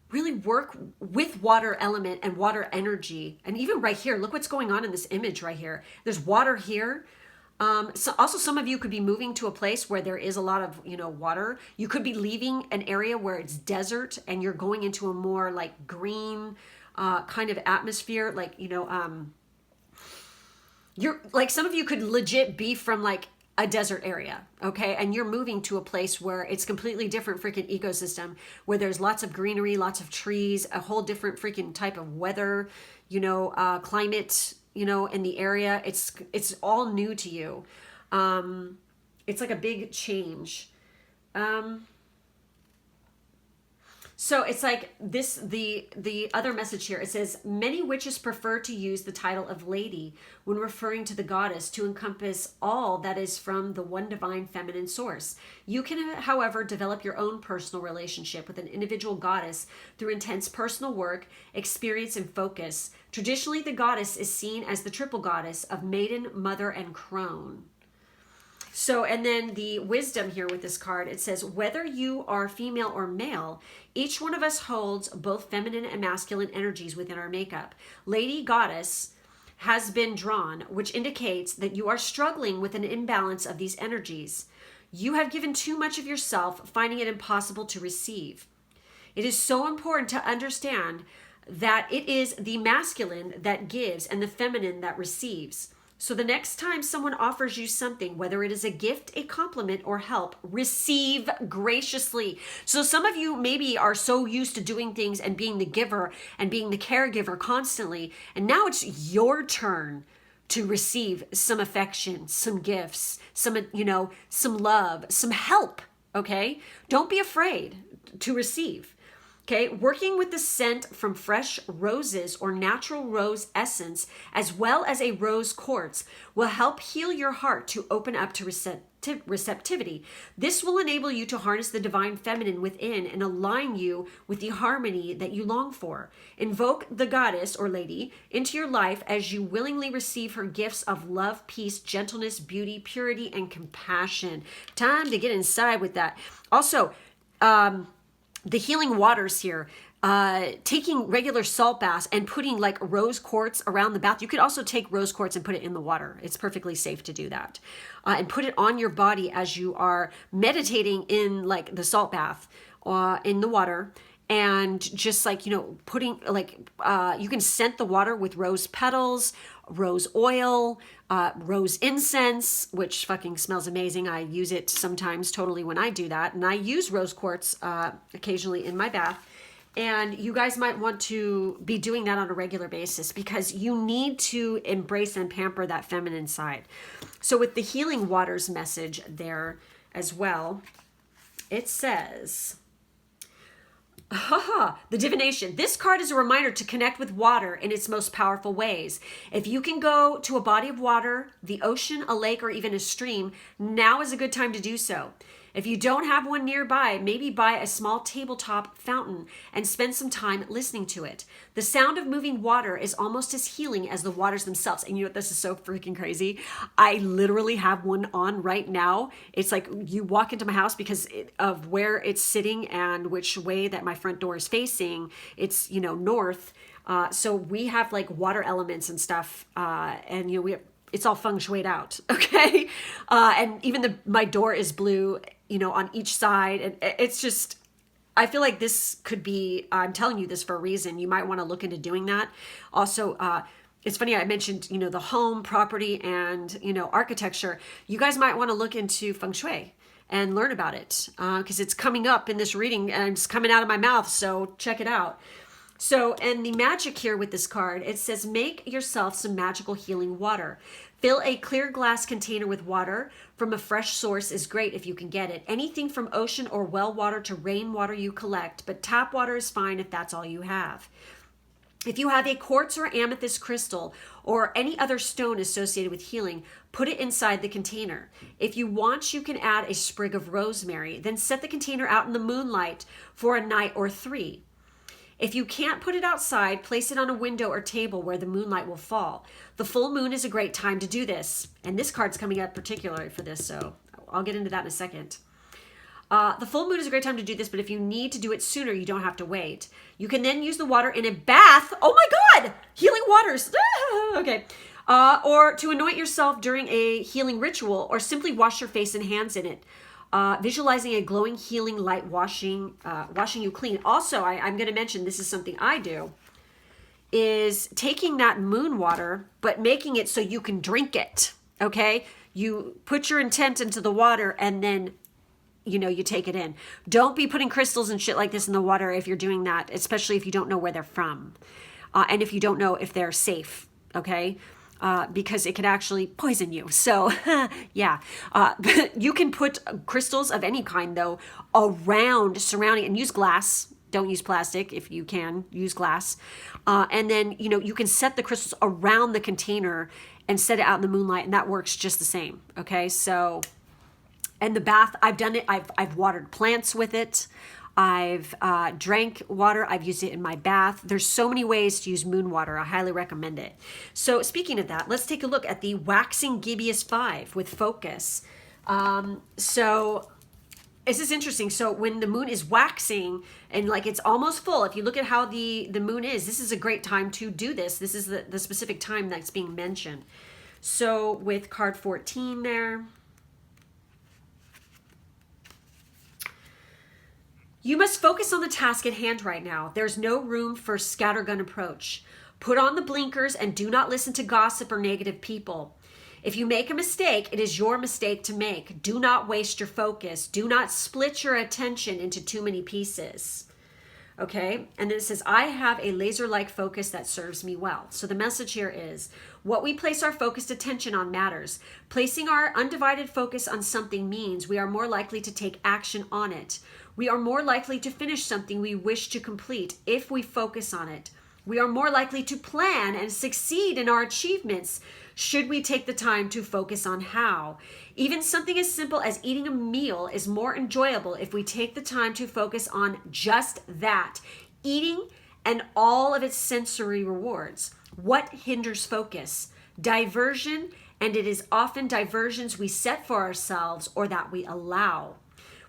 really work with water element and water energy. And even right here, look what's going on in this image right here. There's water here. So also some of you could be moving to a place where there is a lot of, water. You could be leaving an area where it's desert and you're going into a more like green, kind of atmosphere, like, you're like, some of you could legit be from like a desert area, okay, and you're moving to a place where it's completely different freaking ecosystem, where there's lots of greenery, lots of trees, a whole different freaking type of weather, climate, in the area. It's all new to you. It's like a big change. So it's like this, the other message here, it says, many witches prefer to use the title of lady when referring to the goddess to encompass all that is from the one divine feminine source. You can, however, develop your own personal relationship with an individual goddess through intense personal work, experience, and focus. Traditionally, the goddess is seen as the triple goddess of maiden, mother, and crone. So, and then the wisdom here with this card, it says, whether you are female or male, each one of us holds both feminine and masculine energies within our makeup. Lady Goddess has been drawn, which indicates that you are struggling with an imbalance of these energies. You have given too much of yourself, finding it impossible to receive. It is so important to understand that it is the masculine that gives and the feminine that receives. So the next time someone offers you something, whether it is a gift, a compliment, or help, receive graciously. So some of you maybe are so used to doing things and being the giver and being the caregiver constantly, and now it's your turn to receive some affection, some gifts, some love, some help, okay? Don't be afraid to receive. Okay, working with the scent from fresh roses or natural rose essence, as well as a rose quartz, will help heal your heart to open up to receptivity. This will enable you to harness the divine feminine within and align you with the harmony that you long for. Invoke the goddess or lady into your life as you willingly receive her gifts of love, peace, gentleness, beauty, purity, and compassion. Time to get inside with that. Also, the healing waters here, taking regular salt baths and putting like rose quartz around the bath. You could also take rose quartz and put it in the water. It's perfectly safe to do that. And put it on your body as you are meditating in like the salt bath in the water. And just like, putting like, you can scent the water with rose petals, rose oil, rose incense, which fucking smells amazing. I use it sometimes totally when I do that. And I use rose quartz occasionally in my bath. And you guys might want to be doing that on a regular basis because you need to embrace and pamper that feminine side. So with the healing waters message there as well, it says, the divination. This card is a reminder to connect with water in its most powerful ways. If you can go to a body of water, the ocean, a lake, or even a stream, now is a good time to do so. If you don't have one nearby, maybe buy a small tabletop fountain and spend some time listening to it. The sound of moving water is almost as healing as the waters themselves. And you know what? This is so freaking crazy. I literally have one on right now. It's like you walk into my house because of where it's sitting and which way that my front door is facing. It's, north. So we have like water elements and stuff. And, it's all feng shuied out. Okay. And even my door is blue, on each side. And it's just, I feel like this could be, I'm telling you this for a reason. You might want to look into doing that. Also, it's funny, I mentioned, the home, property, and, architecture. You guys might want to look into feng shui and learn about it because it's coming up in this reading and it's coming out of my mouth. So check it out. So, and the magic here with this card, it says, make yourself some magical healing water. Fill a clear glass container with water from a fresh source is great if you can get it. Anything from ocean or well water to rainwater you collect, but tap water is fine if that's all you have. If you have a quartz or amethyst crystal or any other stone associated with healing, put it inside the container. If you want, you can add a sprig of rosemary, then set the container out in the moonlight for a night or 3. If you can't put it outside, place it on a window or table where the moonlight will fall. The full moon is a great time to do this. And this card's coming up particularly for this, so I'll get into that in a second. The full moon is a great time to do this, but if you need to do it sooner, you don't have to wait. You can then use the water in a bath. Oh my God! Healing waters. Okay. Or to anoint yourself during a healing ritual, or simply wash your face and hands in it. Visualizing a glowing, healing light washing you clean. Also, I'm going to mention, this is something I do, is taking that moon water, but making it so you can drink it, okay? You put your intent into the water and then, you take it in. Don't be putting crystals and shit like this in the water if you're doing that, especially if you don't know where they're from. And if you don't know if they're safe, okay? because it could actually poison you. So yeah, you can put crystals of any kind though around, surrounding, and use glass. Don't use plastic. If you can, use glass. And then, you know, you can set the crystals around the container and set it out in the moonlight, and that works just the same. Okay, so, and the bath, I've done it. I've watered plants with it. I've drank water. I've used it in my bath. There's so many ways to use moon water. I highly recommend it. So speaking of that, let's take a look at the Waxing Gibbous 5 with focus. So this is interesting. So when the moon is waxing and like it's almost full, if you look at how the moon is, this is a great time to do this. This is the specific time that's being mentioned. So with card 14 there, you must focus on the task at hand right now. There's no room for scattergun approach. Put on the blinkers and do not listen to gossip or negative people. If you make a mistake, it is your mistake to make. Do not waste your focus. Do not split your attention into too many pieces. Okay? And then it says, I have a laser-like focus that serves me well. So the message here is, what we place our focused attention on matters. Placing our undivided focus on something means we are more likely to take action on it. We are more likely to finish something we wish to complete if we focus on it. We are more likely to plan and succeed in our achievements should we take the time to focus on how. Even something as simple as eating a meal is more enjoyable if we take the time to focus on just that, eating and all of its sensory rewards. What hinders focus? Diversion, and it is often diversions we set for ourselves or that we allow.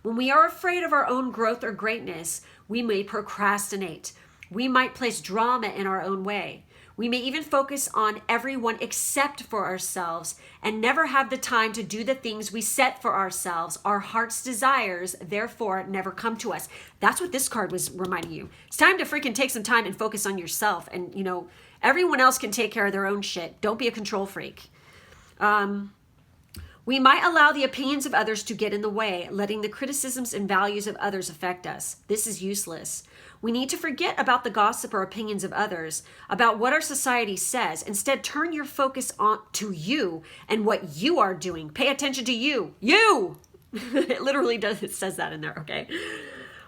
When we are afraid of our own growth or greatness, we may procrastinate. We might place drama in our own way. We may even focus on everyone except for ourselves and never have the time to do the things we set for ourselves. Our heart's desires, therefore, never come to us. That's what this card was reminding you. It's time to freaking take some time and focus on yourself. And, you know, everyone else can take care of their own shit. Don't be a control freak. We might allow the opinions of others to get in the way, letting the criticisms and values of others affect us. This is useless. We need to forget about the gossip or opinions of others, about what our society says. Instead, turn your focus on to you and what you are doing. Pay attention to you. You! It literally does. It says that in there, okay?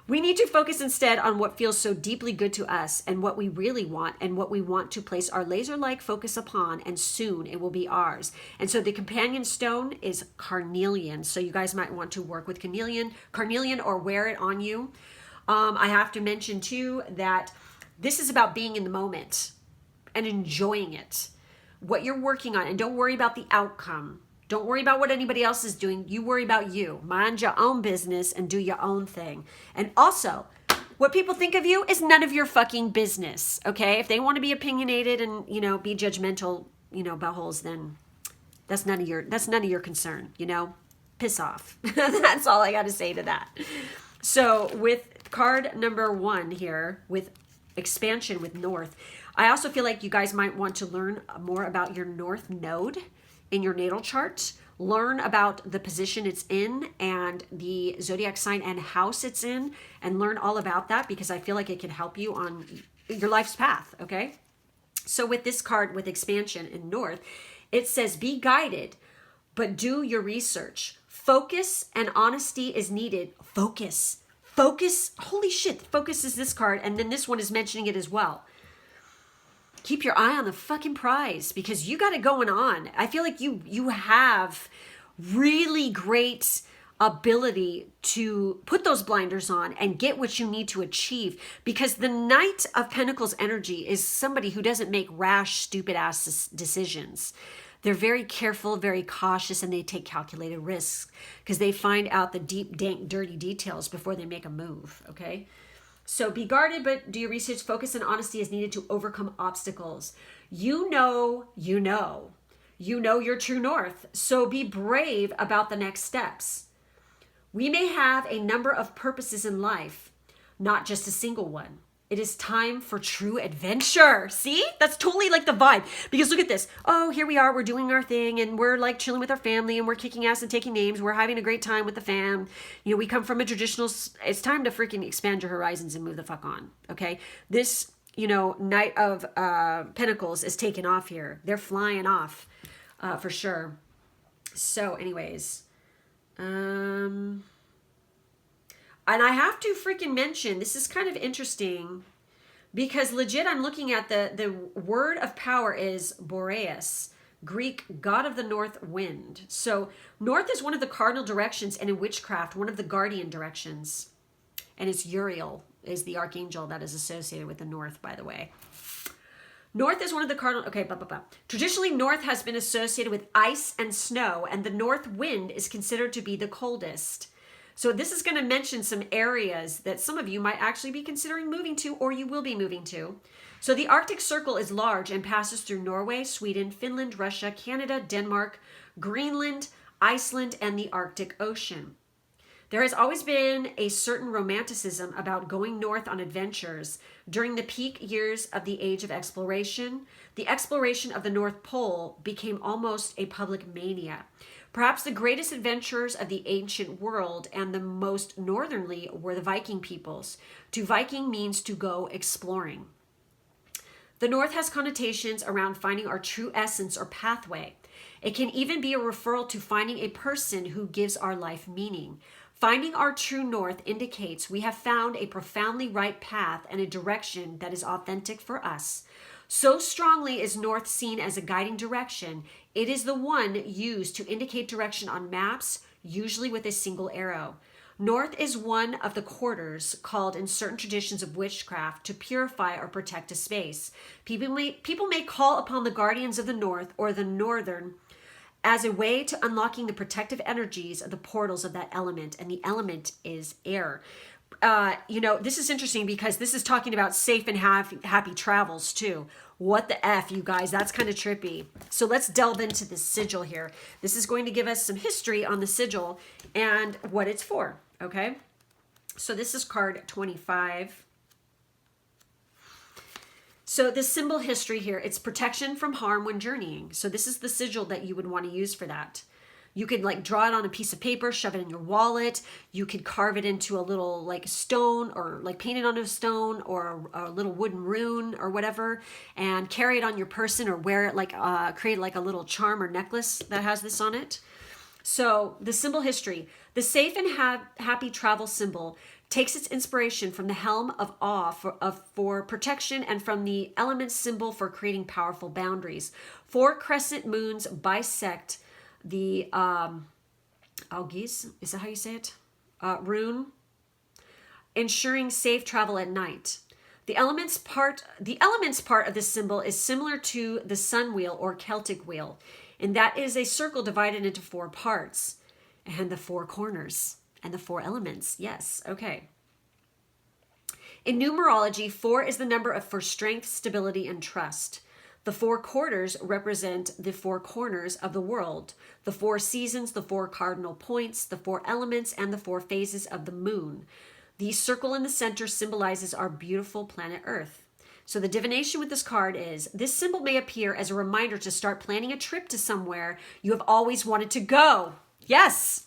We need to focus instead on what feels so deeply good to us and what we really want and what we want to place our laser-like focus upon, and soon it will be ours. And so the companion stone is carnelian. So you guys might want to work with carnelian or wear it on you. I have to mention too that this is about being in the moment and enjoying it, what you're working on, and don't worry about the outcome. Don't worry about what anybody else is doing. You worry about you. Mind your own business and do your own thing. And also, what people think of you is none of your fucking business, okay? If they want to be opinionated and, you know, be judgmental, you know, buttholes, then that's none of your concern, you know? Piss off. That's all I got to say to that. So with card number 1 here, with expansion with North, I also feel like you guys might want to learn more about your North node in your natal chart. Learn about the position it's in and the zodiac sign and house it's in, and learn all about that, because I feel like it can help you on your life's path, okay? So with this card with expansion in North, it says, be guided, but do your research. Focus and honesty is needed. Focus. Holy shit, focus is this card, and then this one is mentioning it as well. Keep your eye on the fucking prize, because you got it going on. I feel like you have really great ability to put those blinders on and get what you need to achieve, because the Knight of Pentacles energy is somebody who doesn't make rash, stupid ass decisions. They're very careful, very cautious, and they take calculated risks because they find out the deep, dank, dirty details before they make a move, okay? So be guarded, but do your research. Focus and honesty is needed to overcome obstacles. You know your true north. So be brave about the next steps. We may have a number of purposes in life, not just a single one. It is time for true adventure. See? That's totally like the vibe. Because look at this. Oh, here we are. We're doing our thing and we're like chilling with our family and we're kicking ass and taking names. We're having a great time with the fam. You know, we come from a traditional... It's time to freaking expand your horizons and move the fuck on. Okay? This you know, Knight of Pentacles is taken off here. They're flying off for sure. So anyways, and I have to freaking mention, this is kind of interesting because legit I'm looking at the word of power is Boreas, Greek god of the north wind. So north is one of the cardinal directions, and in witchcraft, one of the guardian directions. And it's Uriel is the archangel that is associated with the north, by the way. North is one of the cardinal, okay, Traditionally, north has been associated with ice and snow, and the north wind is considered to be the coldest. So this is going to mention some areas that some of you might actually be considering moving to, or you will be moving to. So the Arctic Circle is large and passes through Norway, Sweden, Finland, Russia, Canada, Denmark, Greenland, Iceland, and the Arctic Ocean. There has always been a certain romanticism about going north on adventures. During the peak years of the Age of Exploration, the exploration of the North Pole became almost a public mania. Perhaps the greatest adventurers of the ancient world and the most northernly were the Viking peoples. To Viking means to go exploring. The North has connotations around finding our true essence or pathway. It can even be a referral to finding a person who gives our life meaning. Finding our true north indicates we have found a profoundly right path and a direction that is authentic for us. So strongly is north seen as a guiding direction, it is the one used to indicate direction on maps, usually with a single arrow. North is one of the quarters called in certain traditions of witchcraft to purify or protect a space. People may call upon the guardians of the north or the northern as a way to unlocking the protective energies of the portals of that element, and the element is air. You know, this is interesting because this is talking about safe and happy travels too. What the F, you guys? That's kind of trippy. So let's delve into this sigil here. This is going to give us some history on the sigil and what it's for, okay? So this is card 25. So the symbol history here, it's protection from harm when journeying. So this is the sigil that you would want to use for that. You could like draw it on a piece of paper, shove it in your wallet. You could carve it into a little like stone or like paint it on a stone or a little wooden rune or whatever, and carry it on your person or wear it like, create like a little charm or necklace that has this on it. So the symbol history, the safe and happy travel symbol takes its inspiration from the helm of awe for protection and from the element symbol for creating powerful boundaries. 4 crescent moons bisect the Algis, is that how you say it? Rune, ensuring safe travel at night. The elements part of this symbol is similar to the sun wheel or Celtic wheel, and that is a circle divided into 4 parts and the 4 corners and the 4 elements. Yes, okay. In numerology, 4 is the number for strength, stability, and trust. The 4 quarters represent the 4 corners of the world, the 4 seasons, the 4 cardinal points, the 4 elements, and the 4 phases of the moon. The circle in the center symbolizes our beautiful planet Earth. So the divination with this card is, this symbol may appear as a reminder to start planning a trip to somewhere you have always wanted to go. Yes,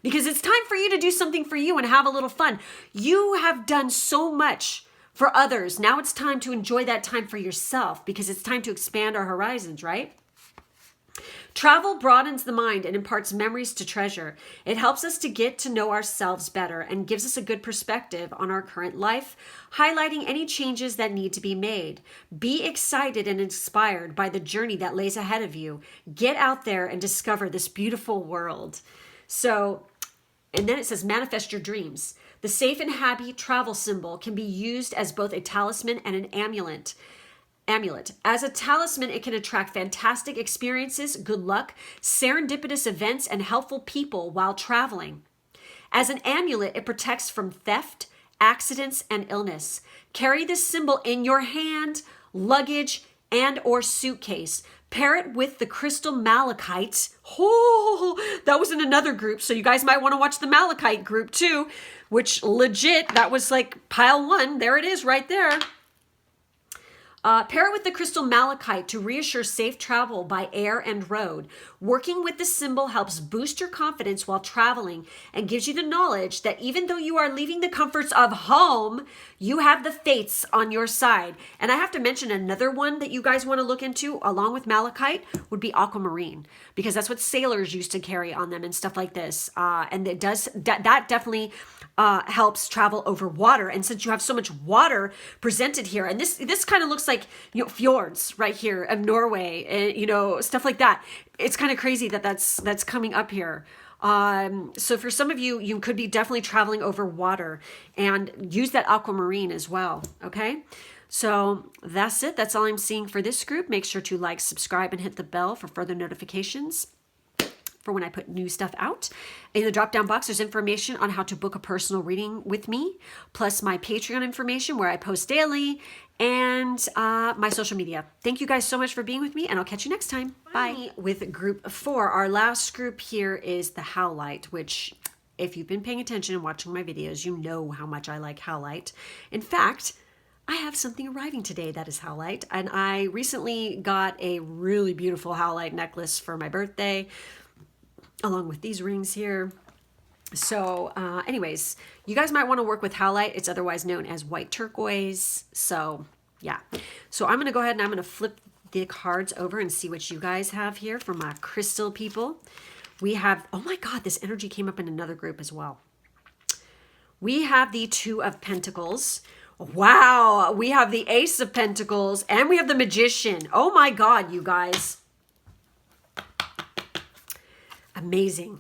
because it's time for you to do something for you and have a little fun. You have done so much for others. Now it's time to enjoy that time for yourself because it's time to expand our horizons, right? Travel broadens the mind and imparts memories to treasure. It helps us to get to know ourselves better and gives us a good perspective on our current life, highlighting any changes that need to be made. Be excited and inspired by the journey that lays ahead of you. Get out there and discover this beautiful world. So, and then it says, manifest your dreams. The safe and happy travel symbol can be used as both a talisman and an amulet. As a talisman, it can attract fantastic experiences, good luck, serendipitous events, and helpful people while traveling. As an amulet, it protects from theft, accidents, and illness. Carry this symbol in your hand, luggage, and or suitcase. Pair it with the crystal malachite. Oh, that was in another group, so you guys might want to watch the malachite group too, which legit, that was like pile 1. There it is right there. Pair it with the crystal malachite to reassure safe travel by air and road. Working with the symbol helps boost your confidence while traveling and gives you the knowledge that even though you are leaving the comforts of home, you have the fates on your side. And I have to mention another one that you guys want to look into along with malachite would be aquamarine, because that's what sailors used to carry on them and stuff like this. And it does that definitely helps travel over water. And since you have so much water presented here, and this kind of looks like, you know, fjords right here of Norway, and, you know, stuff like that. It's kind of crazy that that's coming up here. So for some of you, you could be definitely traveling over water, and use that aquamarine as well. Okay. So that's it. That's all I'm seeing for this group. Make sure to like, subscribe, and hit the bell for further notifications for when I put new stuff out. In the drop down box, there's information on how to book a personal reading with me, plus my Patreon information where I post daily, and my social media. Thank you guys so much for being with me, and I'll catch you next time. Bye. With group 4, our last group here is the Howlite, which if you've been paying attention and watching my videos, you know how much I like Howlite. In fact, I have something arriving today that is Howlite, and I recently got a really beautiful Howlite necklace for my birthday, along with these rings here. So anyways, you guys might want to work with Howlite. It's otherwise known as white turquoise. So yeah. So I'm going to go ahead and I'm going to flip the cards over and see what you guys have here for my crystal people. We have, oh my God, this energy came up in another group as well. We have the 2 of Pentacles. Wow. We have the Ace of Pentacles, and we have the Magician. Oh my God, you guys. Amazing.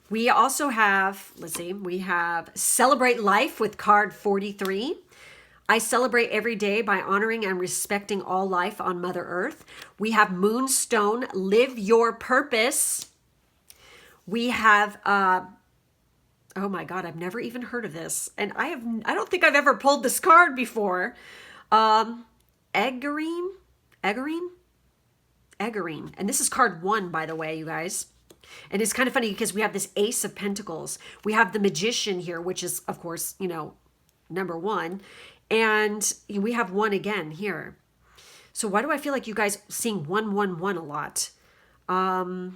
We also have, let's see, we have Celebrate Life with card 43. I celebrate every day by honoring and respecting all life on Mother Earth. We have Moonstone, Live Your Purpose. We have, oh my God, I've never even heard of this. And I don't think I've ever pulled this card before. Egerine. And this is card 1, by the way, you guys. And it's kind of funny because we have this Ace of Pentacles. We have the Magician here, which is, of course, you know, number 1. And we have 1 again here. So why do I feel like you guys seeing 111 a lot? And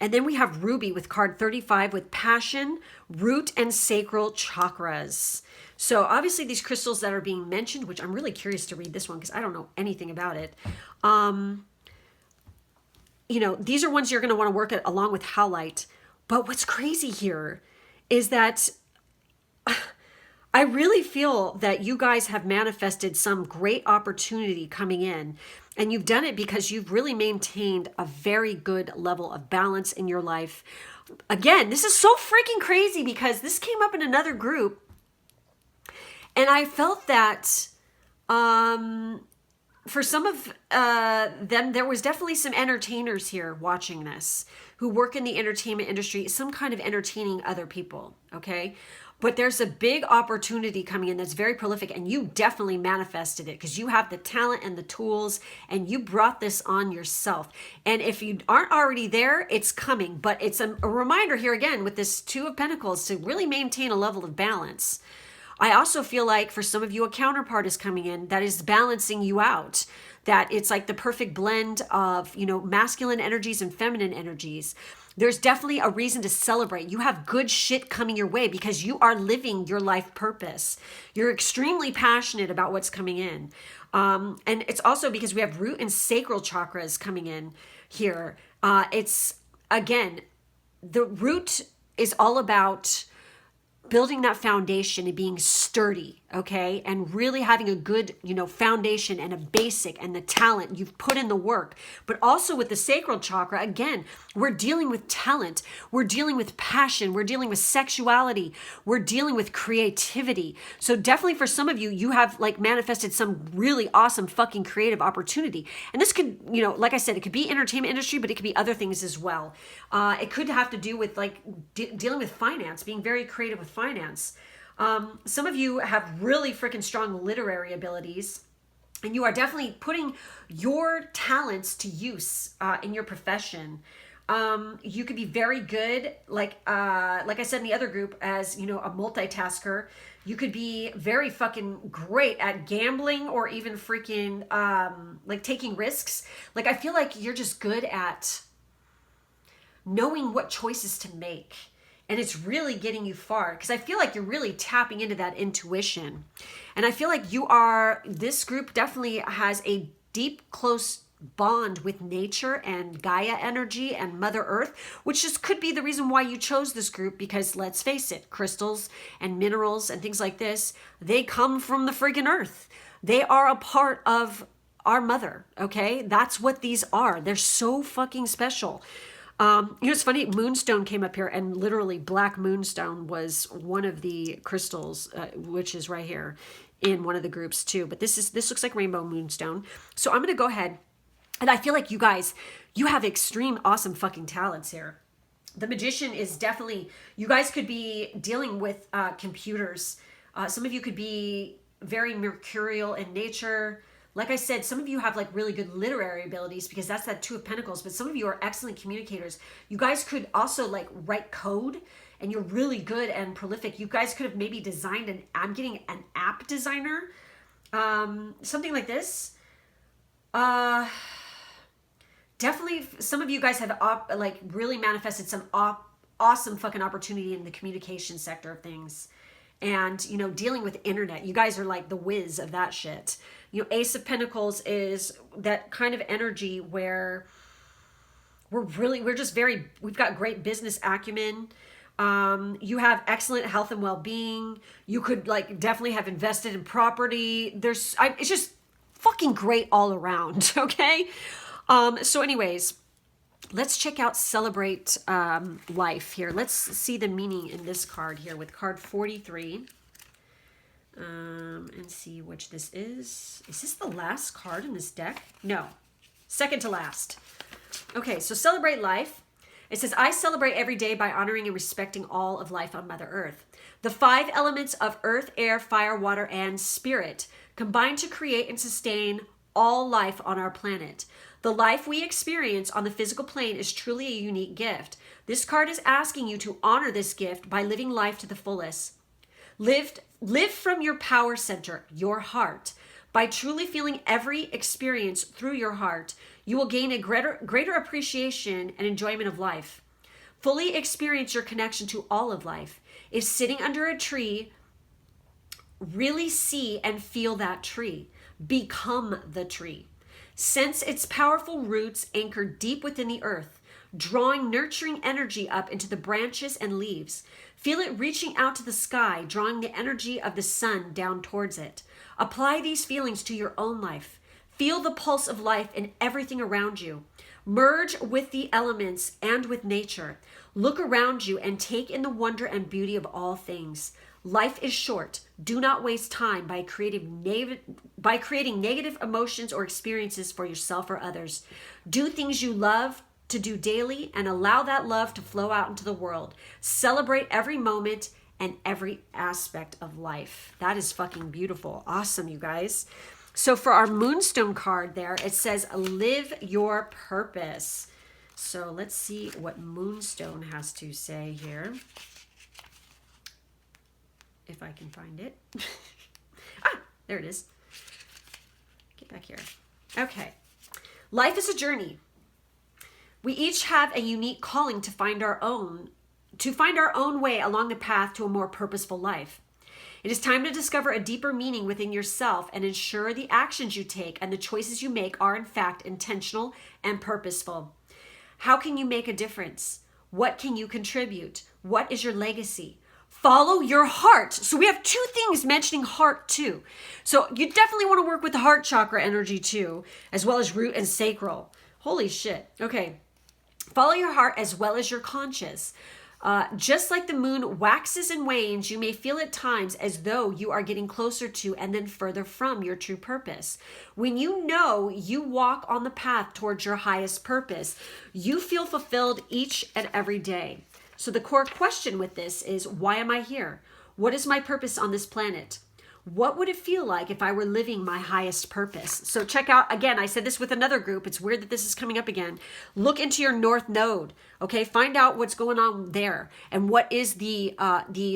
then we have Ruby with card 35 with Passion, Root, and Sacral Chakras. So obviously these crystals that are being mentioned, which I'm really curious to read this one because I don't know anything about it. You know, these are ones you're going to want to work at along with Howlite. But what's crazy here is that I really feel that you guys have manifested some great opportunity coming in. And you've done it because you've really maintained a very good level of balance in your life. Again, this is so freaking crazy because this came up in another group. And I felt that for some of them, there was definitely some entertainers here watching this who work in the entertainment industry, some kind of entertaining other people, okay? But there's a big opportunity coming in that's very prolific, and you definitely manifested it because you have the talent and the tools, and you brought this on yourself. And if you aren't already there, it's coming. But it's a reminder here again with this 2 of Pentacles to really maintain a level of balance. I also feel like for some of you, a counterpart is coming in that is balancing you out, that it's like the perfect blend of, you know, masculine energies and feminine energies. There's definitely a reason to celebrate. You have good shit coming your way because you are living your life purpose. You're extremely passionate about what's coming in. And it's also because we have root and sacral chakras coming in here. It's, again, the root is all about building that foundation and being sturdy, okay? And really having a good, you know, foundation and a basic and the talent. You've put in the work. But also with the sacral chakra, again, we're dealing with talent. We're dealing with passion. We're dealing with sexuality. We're dealing with creativity. So definitely for some of you, you have like manifested some really awesome fucking creative opportunity. And this could, you know, like I said, it could be entertainment industry, but it could be other things as well. It could have to do with like dealing with finance, being very creative with finance. Some of you have really freaking strong literary abilities, and you are definitely putting your talents to use in your profession. You could be very good, like I said in the other group, as you know, a multitasker. You could be very fucking great at gambling or even freaking like taking risks. Like, I feel like you're just good at knowing what choices to make. And it's really getting you far, because I feel like you're really tapping into that intuition. And I feel like this group definitely has a deep, close bond with nature and Gaia energy and Mother Earth, which just could be the reason why you chose this group, because let's face it, crystals and minerals and things like this, they come from the friggin' earth. They are a part of our mother, okay? That's what these are. They're so fucking special. It's funny, moonstone came up here, and literally black moonstone was one of the crystals, which is right here in one of the groups too. But this looks like rainbow moonstone. So I'm going to go ahead, and I feel like you guys, you have extreme awesome fucking talents here. The magician is definitely, you guys could be dealing with computers. Some of you could be very mercurial in nature. Like I said, some of you have like really good literary abilities, because that's that Two of Pentacles, but some of you are excellent communicators. You guys could also like write code, and you're really good and prolific. You guys could have maybe designed I'm getting an app designer, something like this. Definitely some of you guys have like really manifested some awesome fucking opportunity in the communication sector of things. And, you know, dealing with internet, you guys are like the whiz of that shit. You know, Ace of Pentacles is that kind of energy where we've got great business acumen. You have excellent health and well-being. You could like definitely have invested in property. It's just fucking great all around. Okay. So anyways, let's check out Celebrate Life here. Let's see the meaning in this card here with card 43. And see which this is. Is this the last card in this deck? No. Second to last. Okay, so Celebrate Life. It says, I celebrate every day by honoring and respecting all of life on Mother Earth. The 5 elements of earth, air, fire, water, and spirit combine to create and sustain all life on our planet. The life we experience on the physical plane is truly a unique gift. This card is asking you to honor this gift by living life to the fullest. Live from your power center, your heart. By truly feeling every experience through your heart, you will gain a greater appreciation and enjoyment of life. Fully experience your connection to all of life. If sitting under a tree, really see and feel that tree. Become the tree. Sense its powerful roots anchored deep within the earth, drawing nurturing energy up into the branches and leaves. Feel it reaching out to the sky, drawing the energy of the sun down towards it. Apply these feelings to your own life. Feel the pulse of life in everything around you. Merge with the elements and with nature. Look around you and take in the wonder and beauty of all things. Life is short. Do not waste time by creating negative emotions or experiences for yourself or others. Do things you love to do daily and allow that love to flow out into the world. Celebrate every moment and every aspect of life. That is fucking beautiful. Awesome, you guys. So for our Moonstone card there, it says, live your purpose. So let's see what Moonstone has to say here. If I can find it. There it is. Get back here. Okay. Life is a journey. We each have a unique calling to find our own way along the path to a more purposeful life. It is time to discover a deeper meaning within yourself and ensure the actions you take and the choices you make are in fact intentional and purposeful. How can you make a difference? What can you contribute? What is your legacy? Follow your heart. So we have 2 things mentioning heart too. So you definitely want to work with the heart chakra energy too, as well as root and sacral. Holy shit. Okay. Follow your heart as well as your conscience. Just like the moon waxes and wanes, you may feel at times as though you are getting closer to and then further from your true purpose. When you know you walk on the path towards your highest purpose, you feel fulfilled each and every day. So the core question with this is, why am I here? What is my purpose on this planet? What would it feel like if I were living my highest purpose? So check out, again, I said this with another group. It's weird that this is coming up again. Look into your North Node, okay? Find out what's going on there and what is the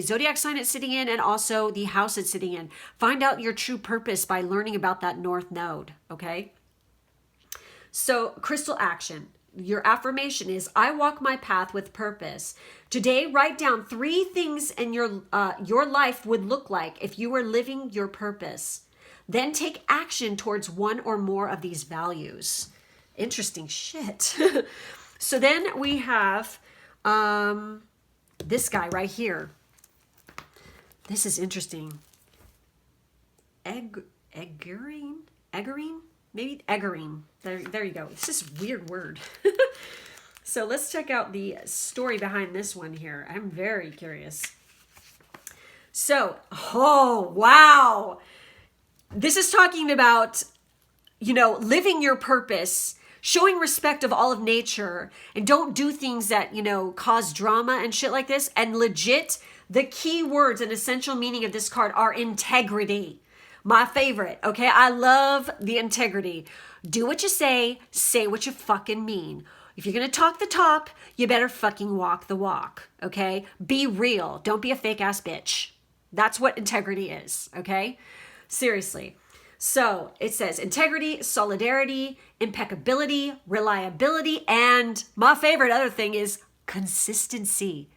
zodiac sign it's sitting in and also the house it's sitting in. Find out your true purpose by learning about that North Node, okay? So crystal action. Your affirmation is, I walk my path with purpose. Today, write down 3 things in your life would look like if you were living your purpose. Then take action towards one or more of these values. Interesting shit. So then we have this guy right here. This is interesting. Eggerine? Maybe Eggerine. There you go. It's just a weird word. So let's check out the story behind this one here. I'm very curious. So, oh, wow. This is talking about, living your purpose, showing respect of all of nature, and don't do things that, cause drama and shit like this. And legit, the key words and essential meaning of this card are integrity. My favorite, okay? I love the integrity. Do what you say what you fucking mean. If you're going to talk the talk, you better fucking walk the walk, okay? Be real. Don't be a fake ass bitch. That's what integrity is, okay? Seriously. So it says integrity, solidarity, impeccability, reliability, and my favorite other thing is consistency,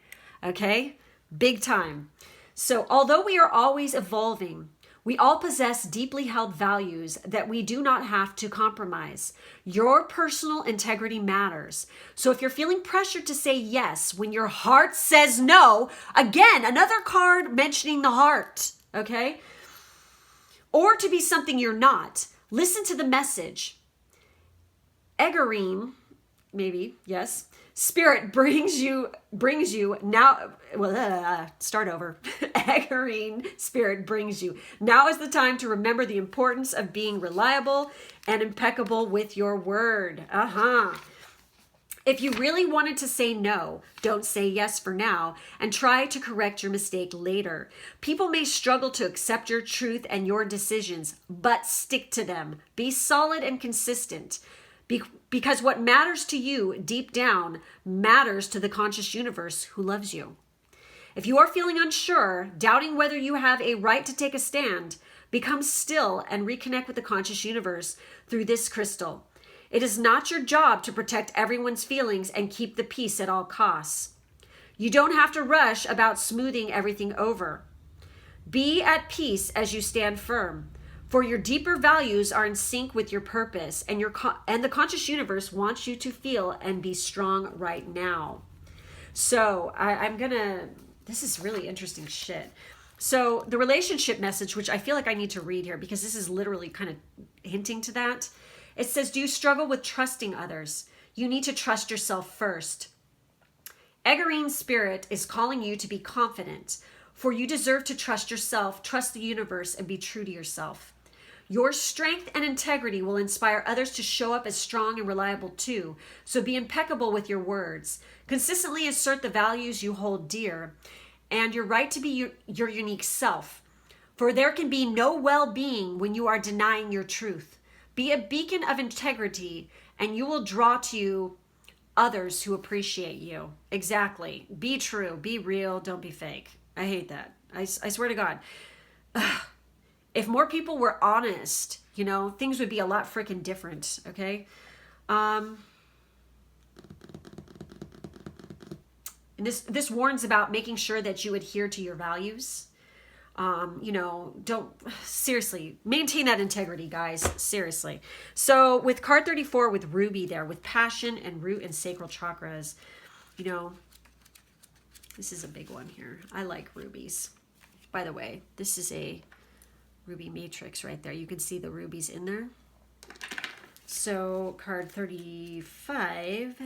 okay? Big time. So although we are always evolving, we all possess deeply held values that we do not have to compromise. Your personal integrity matters. So if you're feeling pressured to say yes when your heart says no, again, another card mentioning the heart, okay? Or to be something you're not, listen to the message. Eggerine, maybe, yes. Spirit brings you now. Start over. Eggerine spirit brings you. Now is the time to remember the importance of being reliable and impeccable with your word. If you really wanted to say no, don't say yes for now and try to correct your mistake later. People may struggle to accept your truth and your decisions, but stick to them. Be solid and consistent. Because what matters to you deep down matters to the conscious universe who loves you. If you are feeling unsure, doubting whether you have a right to take a stand, become still and reconnect with the conscious universe through this crystal. It is not your job to protect everyone's feelings and keep the peace at all costs. You don't have to rush about smoothing everything over. Be at peace as you stand firm. For your deeper values are in sync with your purpose, and the conscious universe wants you to feel and be strong right now. So this is really interesting shit. So the relationship message, which I feel like I need to read here because this is literally kind of hinting to that. It says, do you struggle with trusting others? You need to trust yourself first. Eggerine spirit is calling you to be confident, for you deserve to trust yourself, trust the universe, and be true to yourself. Your strength and integrity will inspire others to show up as strong and reliable too. So be impeccable with your words. Consistently assert the values you hold dear and your right to be your unique self. For there can be no well-being when you are denying your truth. Be a beacon of integrity and you will draw to you others who appreciate you. Exactly. Be true. Be real. Don't be fake. I hate that. I swear to God. If more people were honest, things would be a lot freaking different, okay? And this warns about making sure that you adhere to your values. Seriously, maintain that integrity, guys. Seriously. So with card 34 with Ruby there, with passion and root and sacral chakras, this is a big one here. I like rubies. By the way, this is a ruby matrix right there. You can see the rubies in there. So card 35.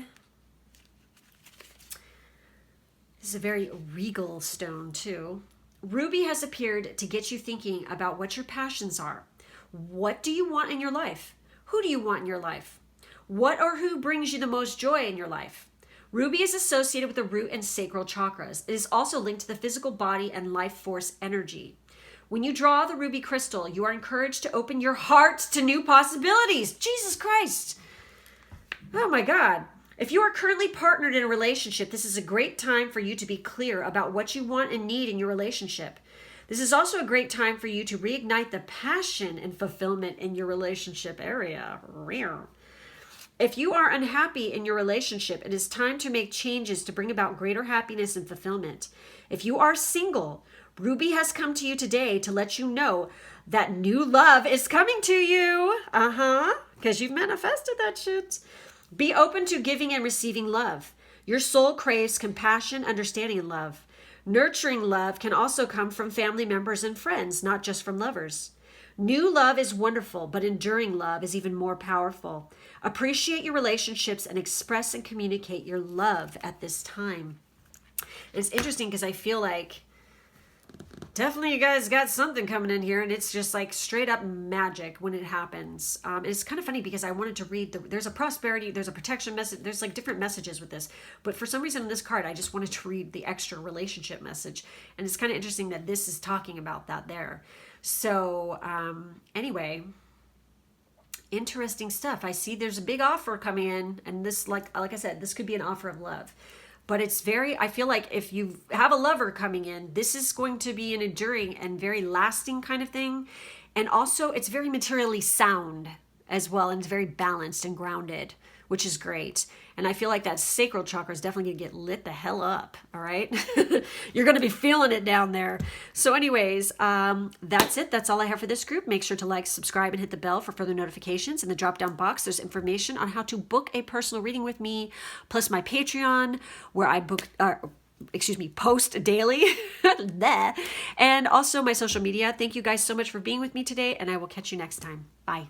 This is a very regal stone too. Ruby has appeared to get you thinking about what your passions are. What do you want in your life? Who do you want in your life? What or who brings you the most joy in your life? Ruby is associated with the root and sacral chakras. It is also linked to the physical body and life force energy. When you draw the ruby crystal, you are encouraged to open your heart to new possibilities. Jesus Christ. Oh my God. If you are currently partnered in a relationship, this is a great time for you to be clear about what you want and need in your relationship. This is also a great time for you to reignite the passion and fulfillment in your relationship area. If you are unhappy in your relationship, it is time to make changes to bring about greater happiness and fulfillment. If you are single, Ruby has come to you today to let you know that new love is coming to you. Because you've manifested that shit. Be open to giving and receiving love. Your soul craves compassion, understanding, and love. Nurturing love can also come from family members and friends, not just from lovers. New love is wonderful, but enduring love is even more powerful. Appreciate your relationships and express and communicate your love at this time. It's interesting because I feel like definitely you guys got something coming in here, and it's just like straight up magic when it happens. It's kind of funny because I wanted to read, there's a prosperity, there's a protection message, there's like different messages with this. But for some reason in this card, I just wanted to read the extra relationship message. And it's kind of interesting that this is talking about that there. So anyway, interesting stuff. I see there's a big offer coming in, and this, like I said, this could be an offer of love. But it's very, I feel like if you have a lover coming in, this is going to be an enduring and very lasting kind of thing. And also it's very materially sound as well, and it's very balanced and grounded, which is great. And I feel like that sacral chakra is definitely going to get lit the hell up, all right? You're going to be feeling it down there. So anyways, that's it. That's all I have for this group. Make sure to like, subscribe, and hit the bell for further notifications. In the drop-down box, there's information on how to book a personal reading with me, plus my Patreon, where I post daily, and also my social media. Thank you guys so much for being with me today, and I will catch you next time. Bye.